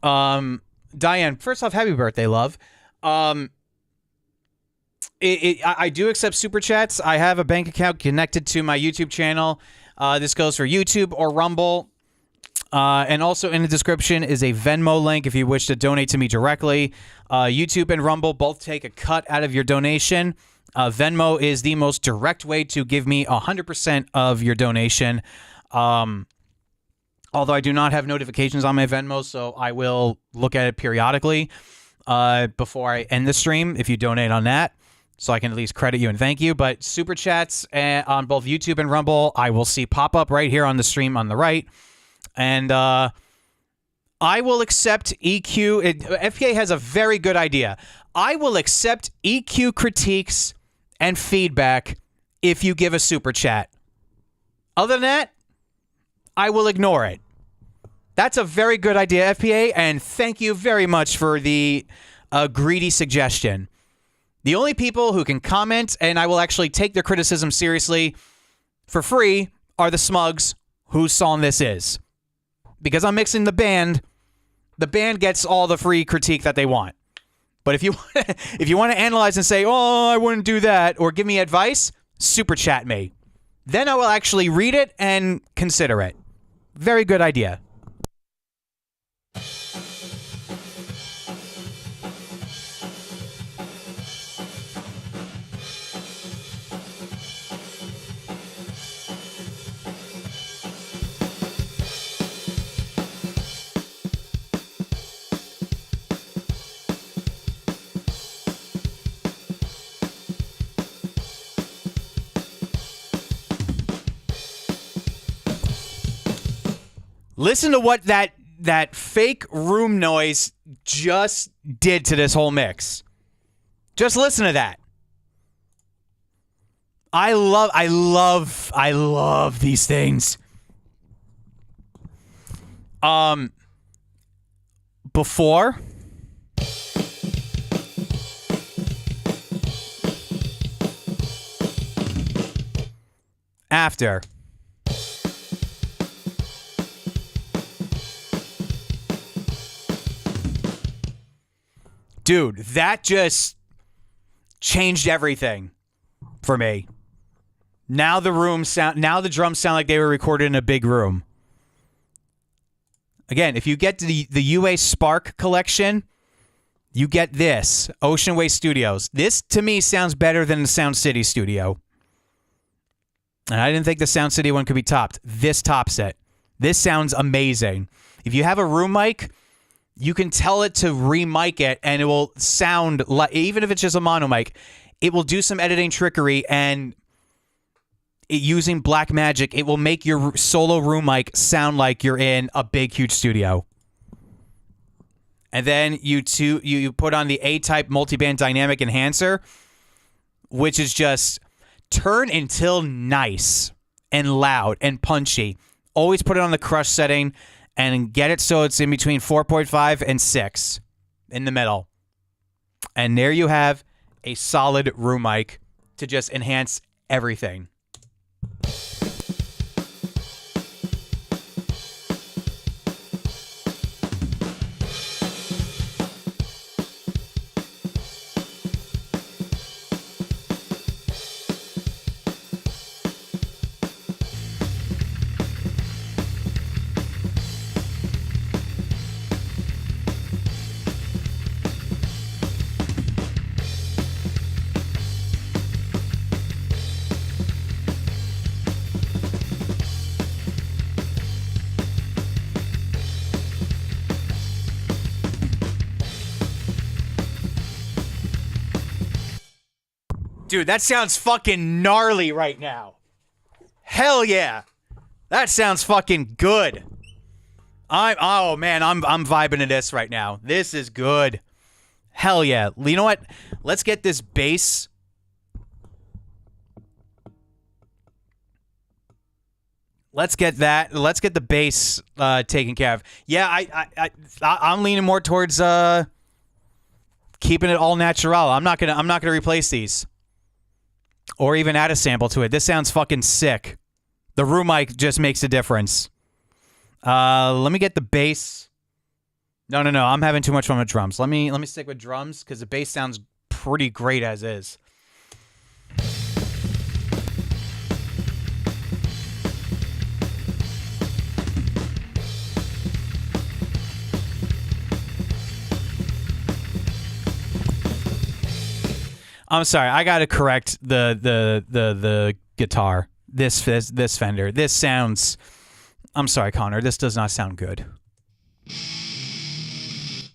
Diane, first off, happy birthday, love. I do accept super chats. I have a bank account connected to my YouTube channel. This goes for YouTube or Rumble. And also in the description is a Venmo link if you wish to donate to me directly. YouTube and Rumble both take a cut out of your donation. Venmo is the most direct way to give me 100% of your donation. Although I do not have notifications on my Venmo, so I will look at it periodically before I end the stream if you donate on that, so I can at least credit you and thank you. But super chats on both YouTube and Rumble, I will see pop up right here on the stream on the right. And I will accept EQ. FPA has a very good idea. I will accept EQ critiques and feedback if you give a super chat. Other than that, I will ignore it. That's a very good idea, FPA, and thank you very much for the greedy suggestion. The only people who can comment, and I will actually take their criticism seriously for free, are the Smugz whose song this is. Because I'm mixing the band gets all the free critique that they want. But if you want to analyze and say, oh, I wouldn't do that, or give me advice, super chat me. Then I will actually read it and consider it. Very good idea. Listen to what that fake room noise just did to this whole mix. Just listen to that. I love these things. Before after. Dude, that just changed everything for me. Now the drums sound like they were recorded in a big room. Again, if you get the UA Spark collection, you get this, Ocean Way Studios. This, to me, sounds better than the Sound City studio. And I didn't think the Sound City one could be topped. This tops it. This sounds amazing. If you have a room mic, you can tell it to re-mic it, and it will sound like, even if it's just a mono mic, it will do some editing trickery, and using black magic, it will make your solo room mic sound like you're in a big, huge studio. And then you put on the A-type multiband dynamic enhancer, which is just turn until nice and loud and punchy. Always put it on the crush setting and get it so it's in between 4.5 and 6 in the middle. And there you have a solid room mic to just enhance everything. Dude, that sounds fucking gnarly right now. Hell yeah. That sounds fucking good. I'm vibing to this right now. This is good. Hell yeah. You know what? Let's get this bass. Let's get the bass taken care of. Yeah, I'm leaning more towards keeping it all natural. I'm not gonna replace these. Or even add a sample to it. This sounds fucking sick. The room mic just makes a difference. Let me get the bass. No. I'm having too much fun with drums. Let me stick with drums because the bass sounds pretty great as is. I'm sorry, I gotta correct the guitar. This Fender. This sounds. I'm sorry, Connor. This does not sound good.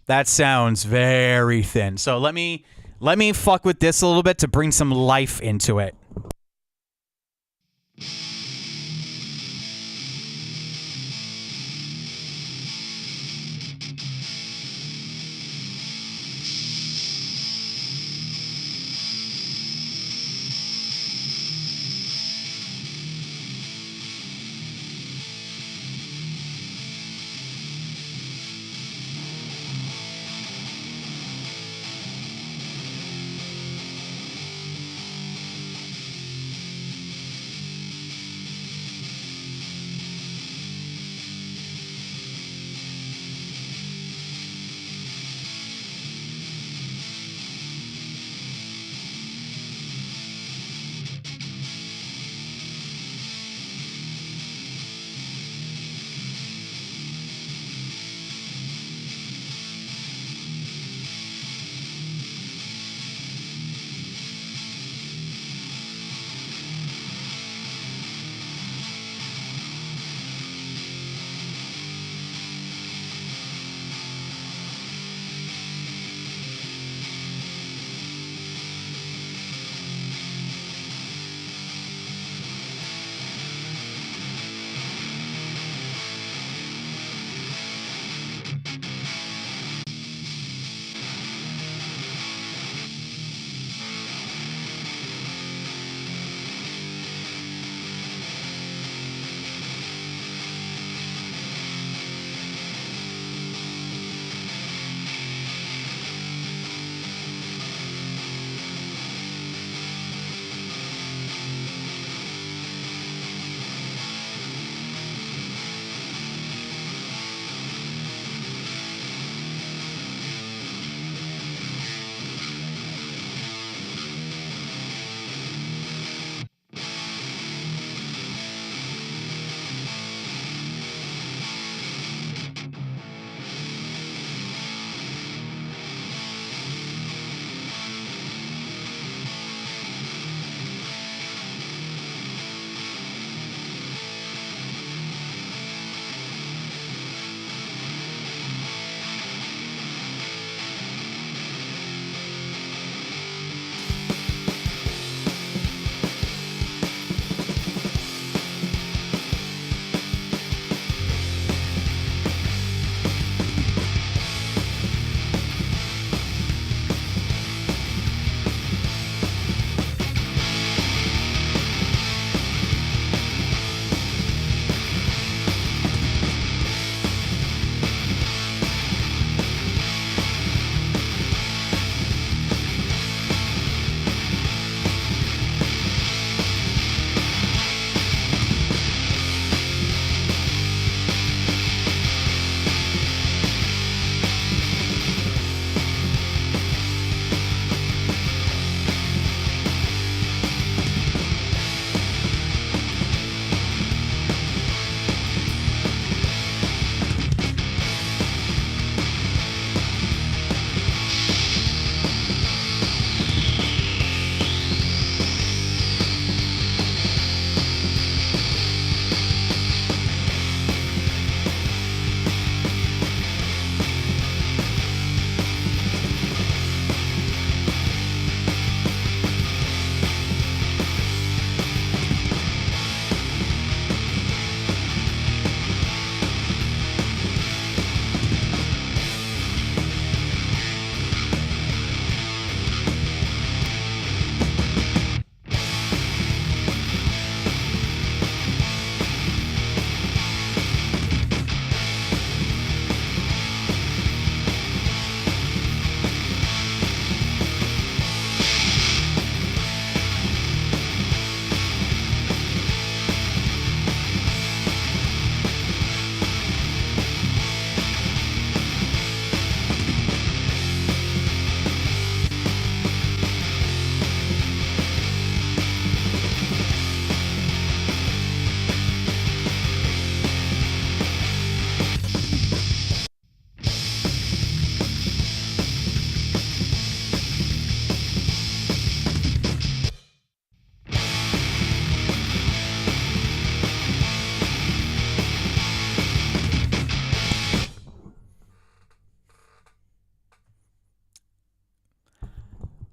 That sounds very thin. So let me fuck with this a little bit to bring some life into it.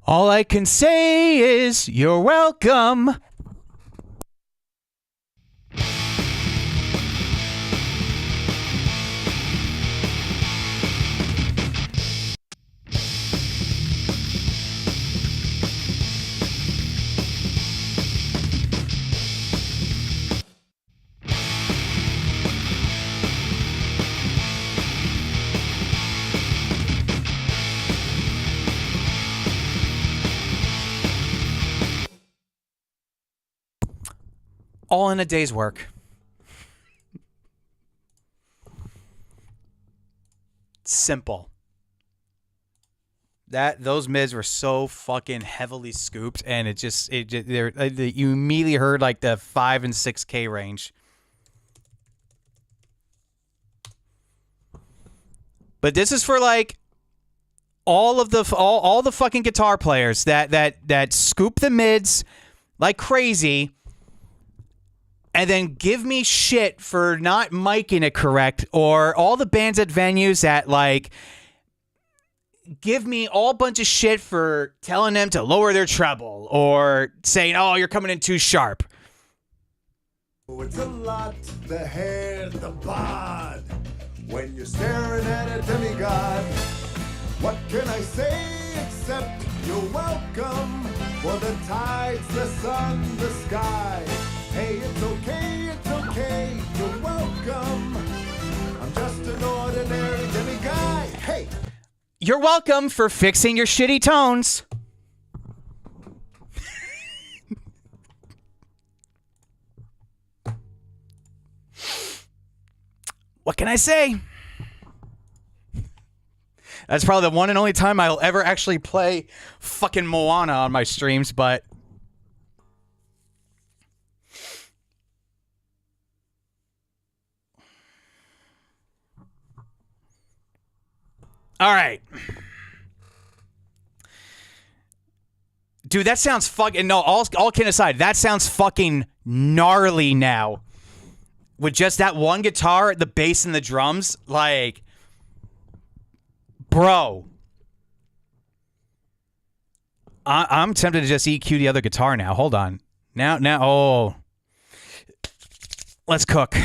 All I can say is you're welcome. All in a day's work. Simple. Those mids were so fucking heavily scooped, and you immediately heard like the 5 and 6K range. But this is for like all the fucking guitar players that scoop the mids like crazy, and then give me shit for not miking it correct, or all the bands at venues that like give me all bunch of shit for telling them to lower their treble or saying, oh, you're coming in too sharp. Oh, it's a lot, the hair, the bod. When you're staring at a demigod, what can I say except you're welcome for the tides, the sun, the sky. Hey, it's okay, you're welcome. I'm just an ordinary demiguy. Hey! You're welcome for fixing your shitty tones. What can I say? That's probably the one and only time I'll ever actually play fucking Moana on my streams, but all right. Dude, that sounds fucking... No, all kidding aside, that sounds fucking gnarly now. With just that one guitar, the bass, and the drums. Like... Bro. I'm tempted to just EQ the other guitar now. Hold on. Now, oh. Let's cook.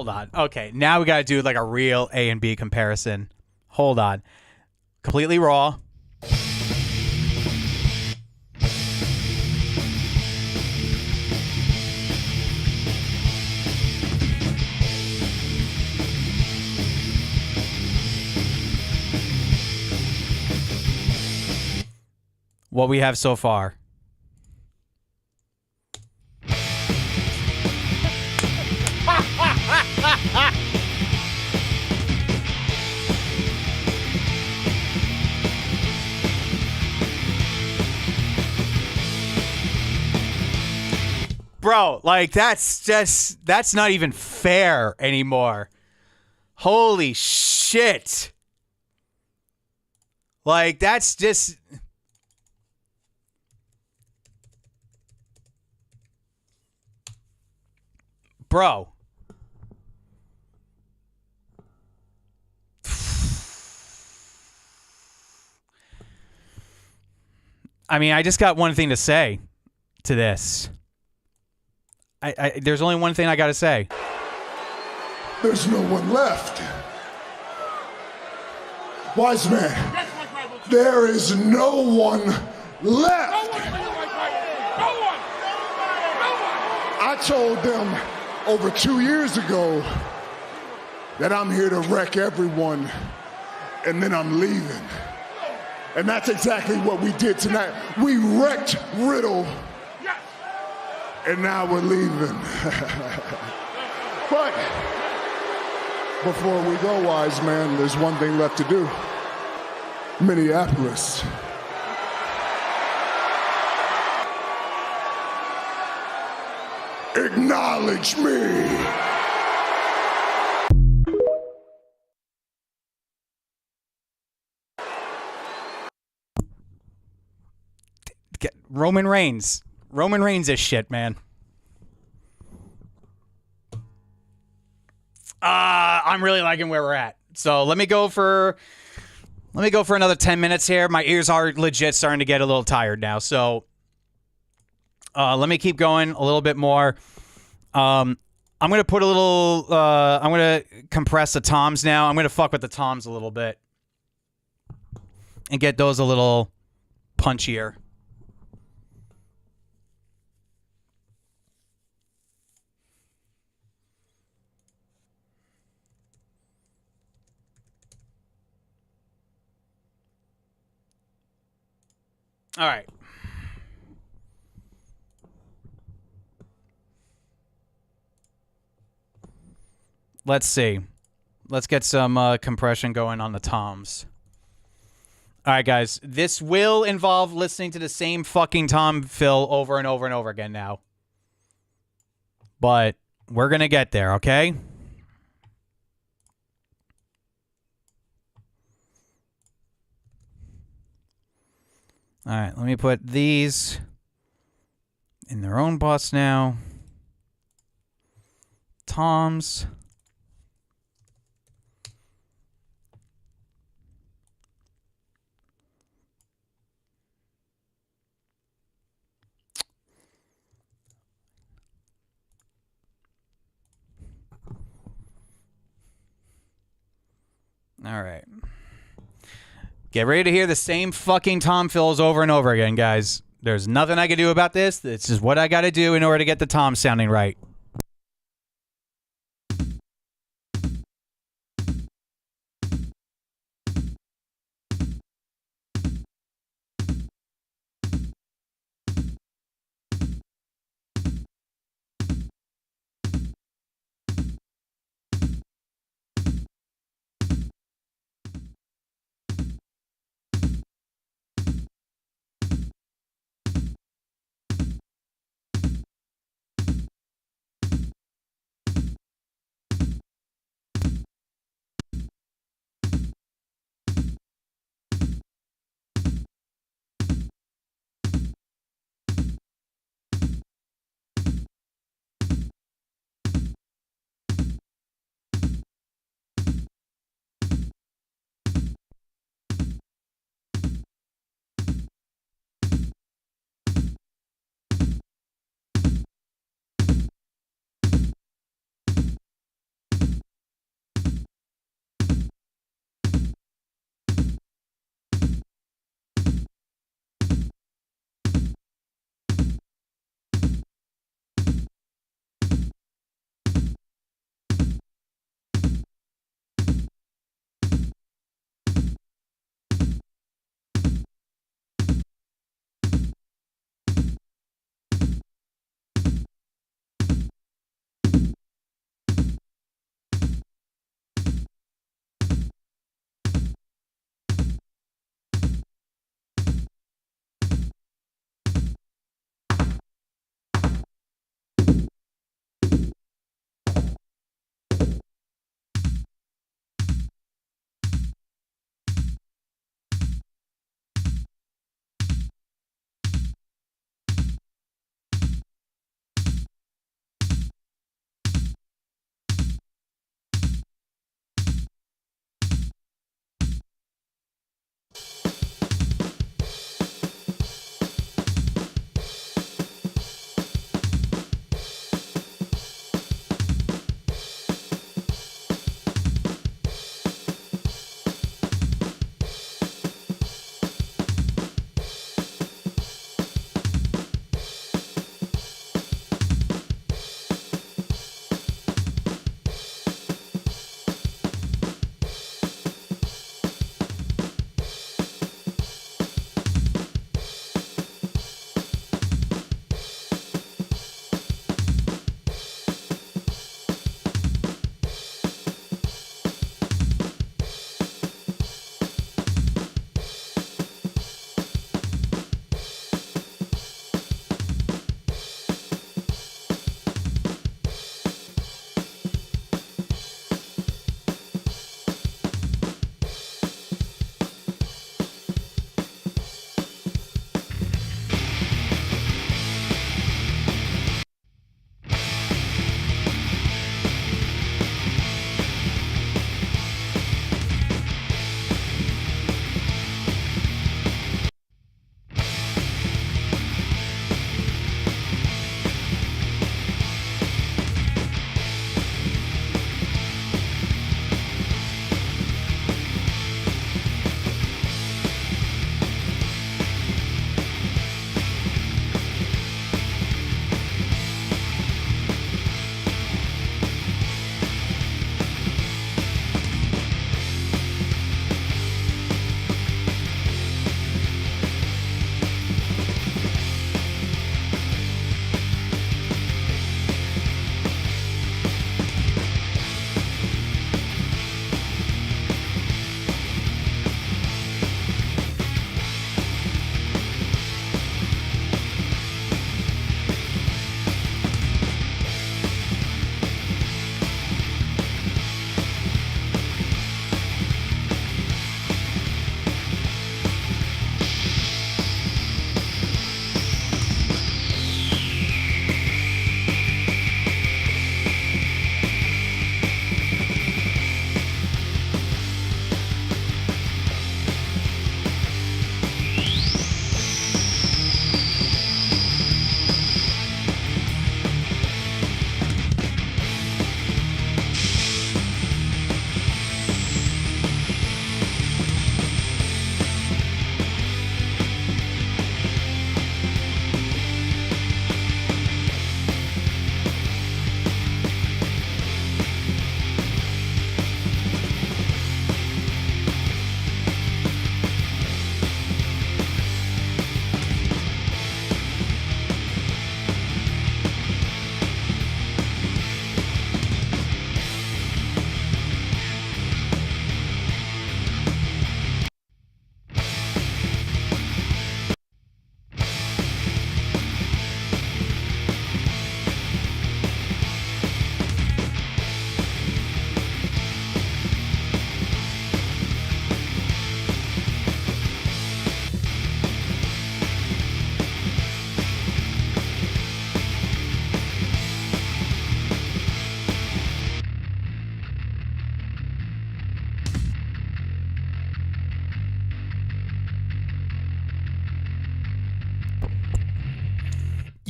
Hold on. Okay, now we got to do like a real A and B comparison. Hold on. Completely raw. What we have so far. Bro, like that's not even fair anymore. Holy shit. Like that's just bro. I mean, I just got one thing to say to this. There's only one thing I got to say. There's no one left. Wise man, there is no one left. I told them over 2 years ago that I'm here to wreck everyone and then I'm leaving. And that's exactly what we did tonight. We wrecked Riddle and now we're leaving. But before we go, wise man, there's one thing left to do. Minneapolis. Acknowledge me. Roman Reigns. Roman Reigns is shit, man. I'm really liking where we're at. So let me go for another 10 minutes here. My ears are legit starting to get a little tired now. So let me keep going a little bit more. I'm gonna put a little. I'm gonna compress the toms now. I'm gonna fuck with the toms a little bit and get those a little punchier. All right. Let's see. Let's get some compression going on the toms. All right, guys. This will involve listening to the same fucking tom fill over and over and over again now. But we're going to get there, okay? All right, let me put these in their own bus now. Toms. All right. Get ready to hear the same fucking tom fills over and over again, guys. There's nothing I can do about this. This is what I got to do in order to get the tom sounding right.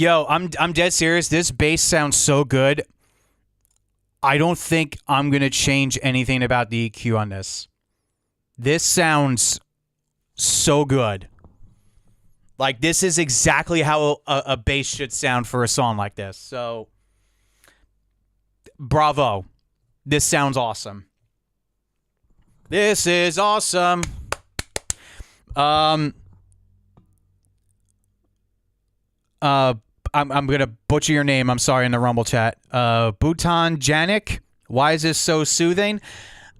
Yo, I'm dead serious. This bass sounds so good. I don't think I'm going to change anything about the EQ on this. This sounds so good. Like, this is exactly how a bass should sound for a song like this. So, bravo. This sounds awesome. This is awesome. I'm gonna butcher your name. I'm sorry in the Rumble chat. Bhutan Janik. Why is this so soothing?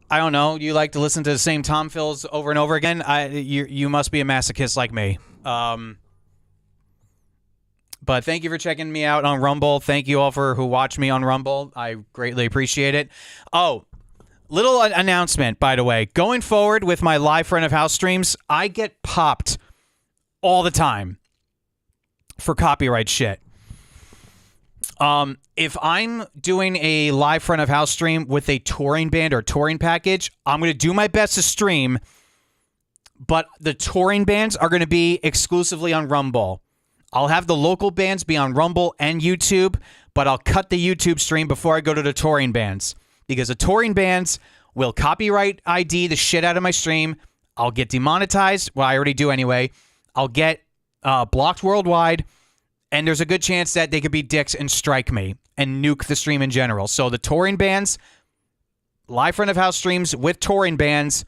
I don't know. You like to listen to the same Tom fills over and over again. You must be a masochist like me. But thank you for checking me out on Rumble. Thank you all who watch me on Rumble. I greatly appreciate it. Oh, little announcement, by the way. Going forward with my live front of house streams, I get popped all the time for copyright shit. If I'm doing a live front of house stream with a touring band or touring package, I'm going to do my best to stream, but the touring bands are going to be exclusively on Rumble. I'll have the local bands be on Rumble and YouTube, but I'll cut the YouTube stream before I go to the touring bands, because the touring bands will copyright ID the shit out of my stream. I'll get demonetized. Well, I already do anyway. I'll get blocked worldwide, and there's a good chance that they could be dicks and strike me and nuke the stream in general. So the touring bands, live front of house streams with touring bands,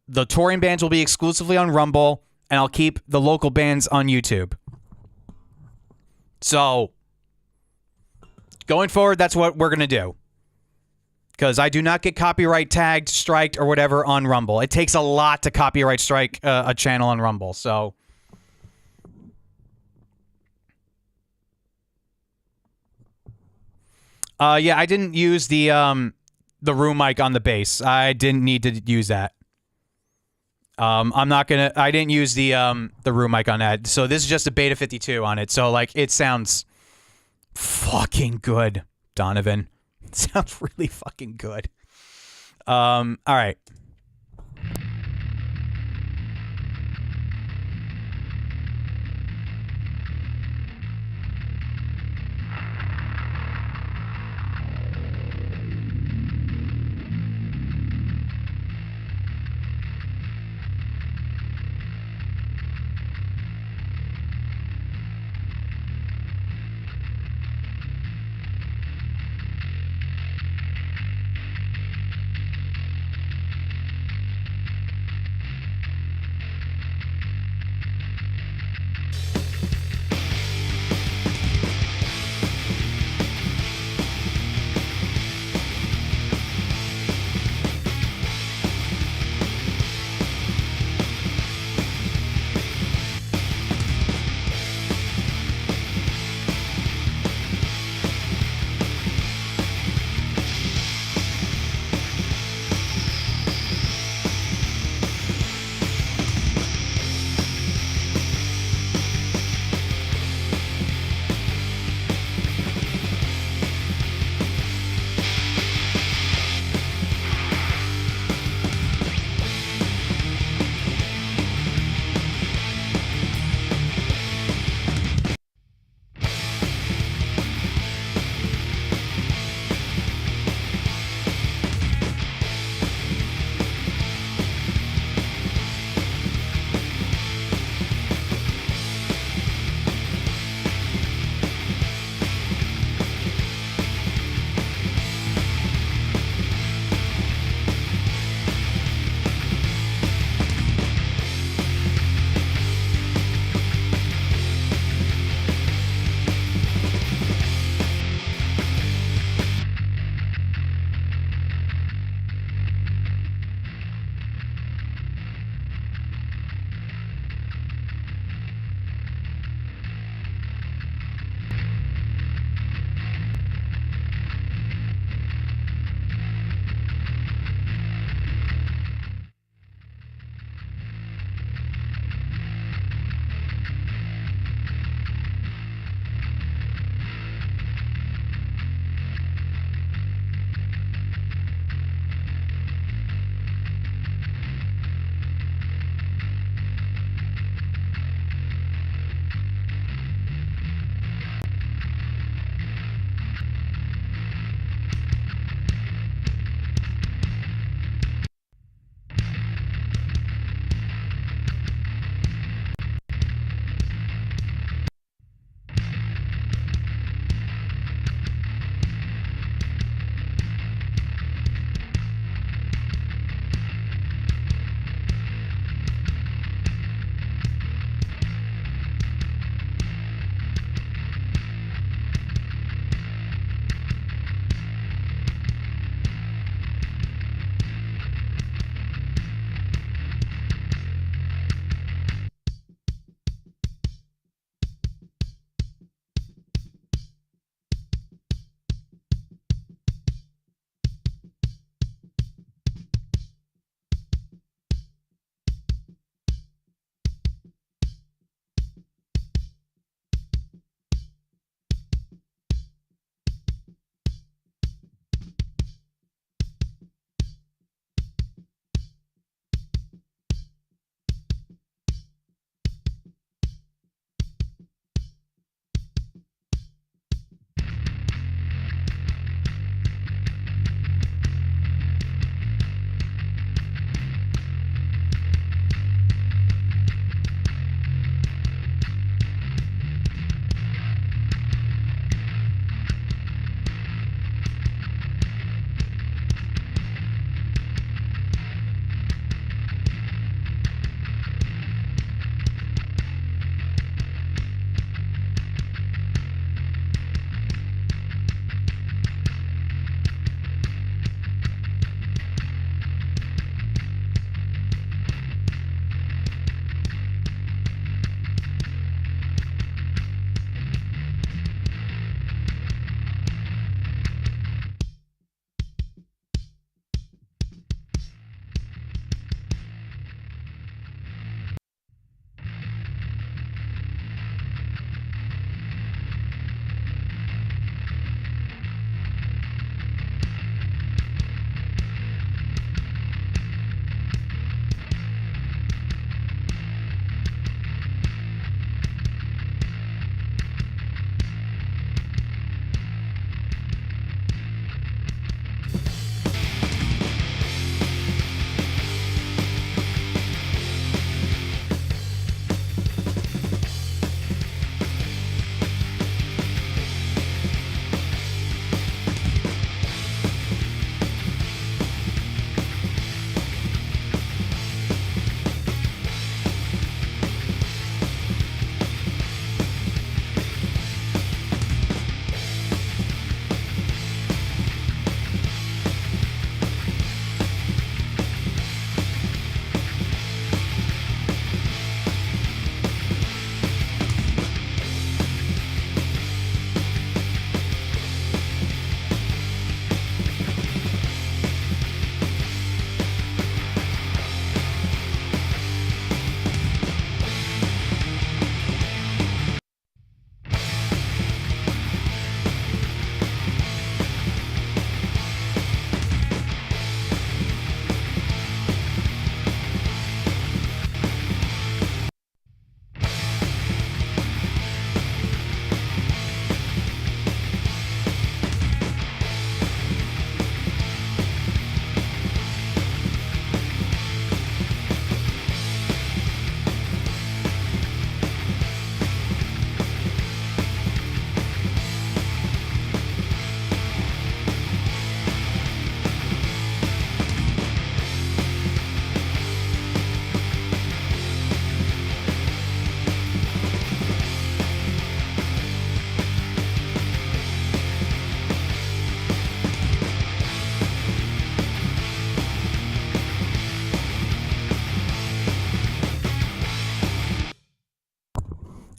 the touring bands will be exclusively on Rumble, and I'll keep the local bands on YouTube. So going forward, that's what we're going to do. Because I do not get copyright tagged, striked, or whatever on Rumble. It takes a lot to copyright strike a channel on Rumble. So, yeah, I didn't use the room mic on the bass. I didn't need to use that. I'm not gonna. I didn't use the room mic on that. So this is just a beta 52 on it. So like, it sounds fucking good, Donovan. It sounds really fucking good. All right.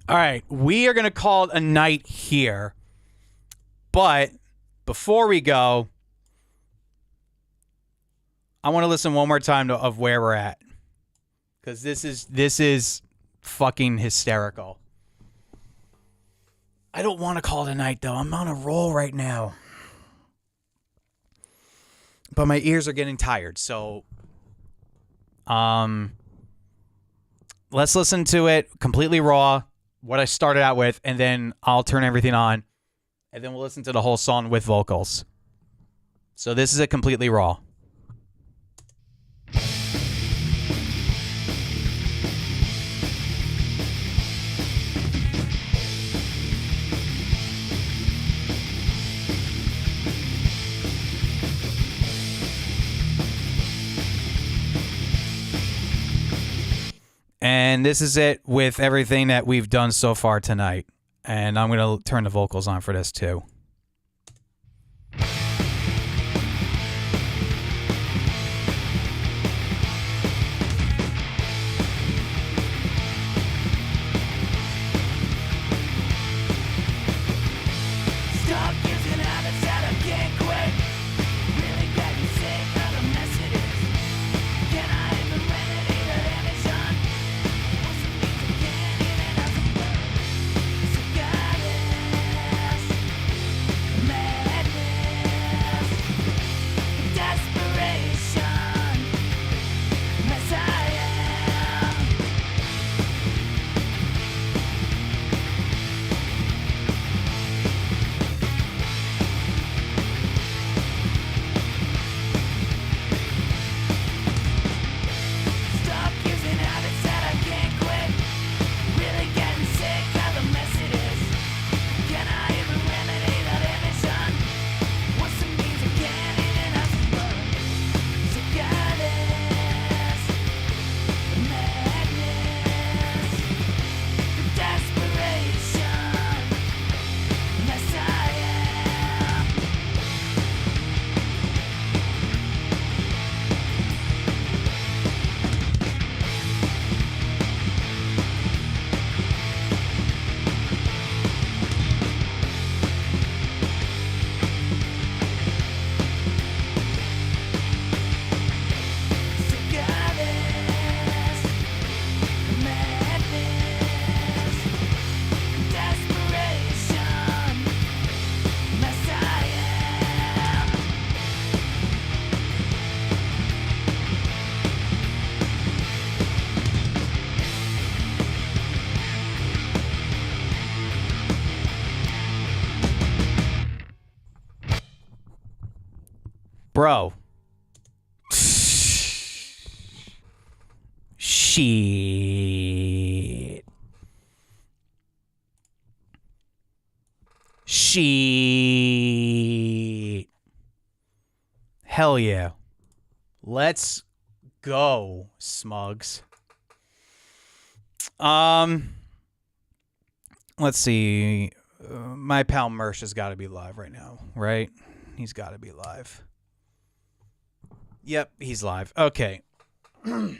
All right, we are going to call it a night here. But before we go, I want to listen one more time of where we're at. Because this is fucking hysterical. I don't want to call it a night, though. I'm on a roll right now. But my ears are getting tired, so let's listen to it completely raw, what I started out with, and then I'll turn everything on, and then we'll listen to the whole song with vocals. So this is a completely raw. And this is it with everything that we've done so far tonight. And I'm going to turn the vocals on for this too. Stop using habits that I can't quit. Really getting sick of the mess it is. Can I even remedy the damage done? What's the means I can't even have to work? Sick of this madness, desperation, mess I am. Stop using habits that I can't quit. Really getting sick of the mess it is. Can I even remedy the damage done? What's the means I can't even have to work? Sick of this madness, desperation, mess I am. Sick of this madness, desperation, mess I am. Bro. Shit. Shit. Hell yeah. Let's go, Smugz. Let's see. My pal Mersh has got to be live right now, right? He's got to be live. Yep, he's live. Okay. So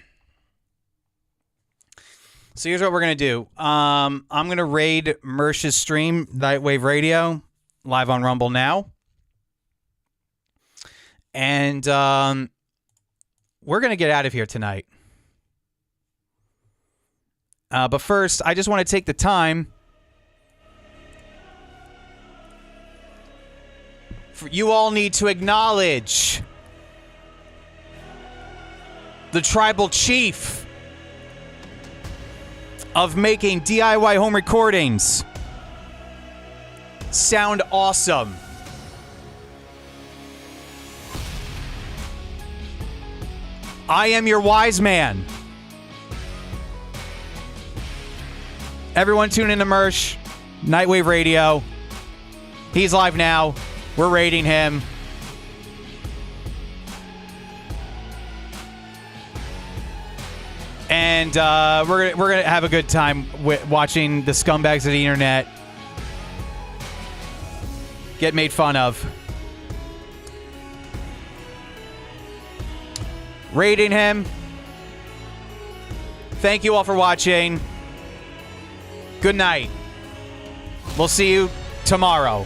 here's what we're going to do. I'm going to raid Mersh's stream, Nightwave Radio, live on Rumble now. And we're going to get out of here tonight. But first, I just want to take the time you all need to acknowledge the tribal chief of making DIY home recordings sound awesome. I am your wise man. Everyone tune in to Mersh, Nightwave Radio. He's live now. We're raiding him. And we're gonna have a good time watching the scumbags of the internet get made fun of. Raiding him. Thank you all for watching. Good night. We'll see you tomorrow.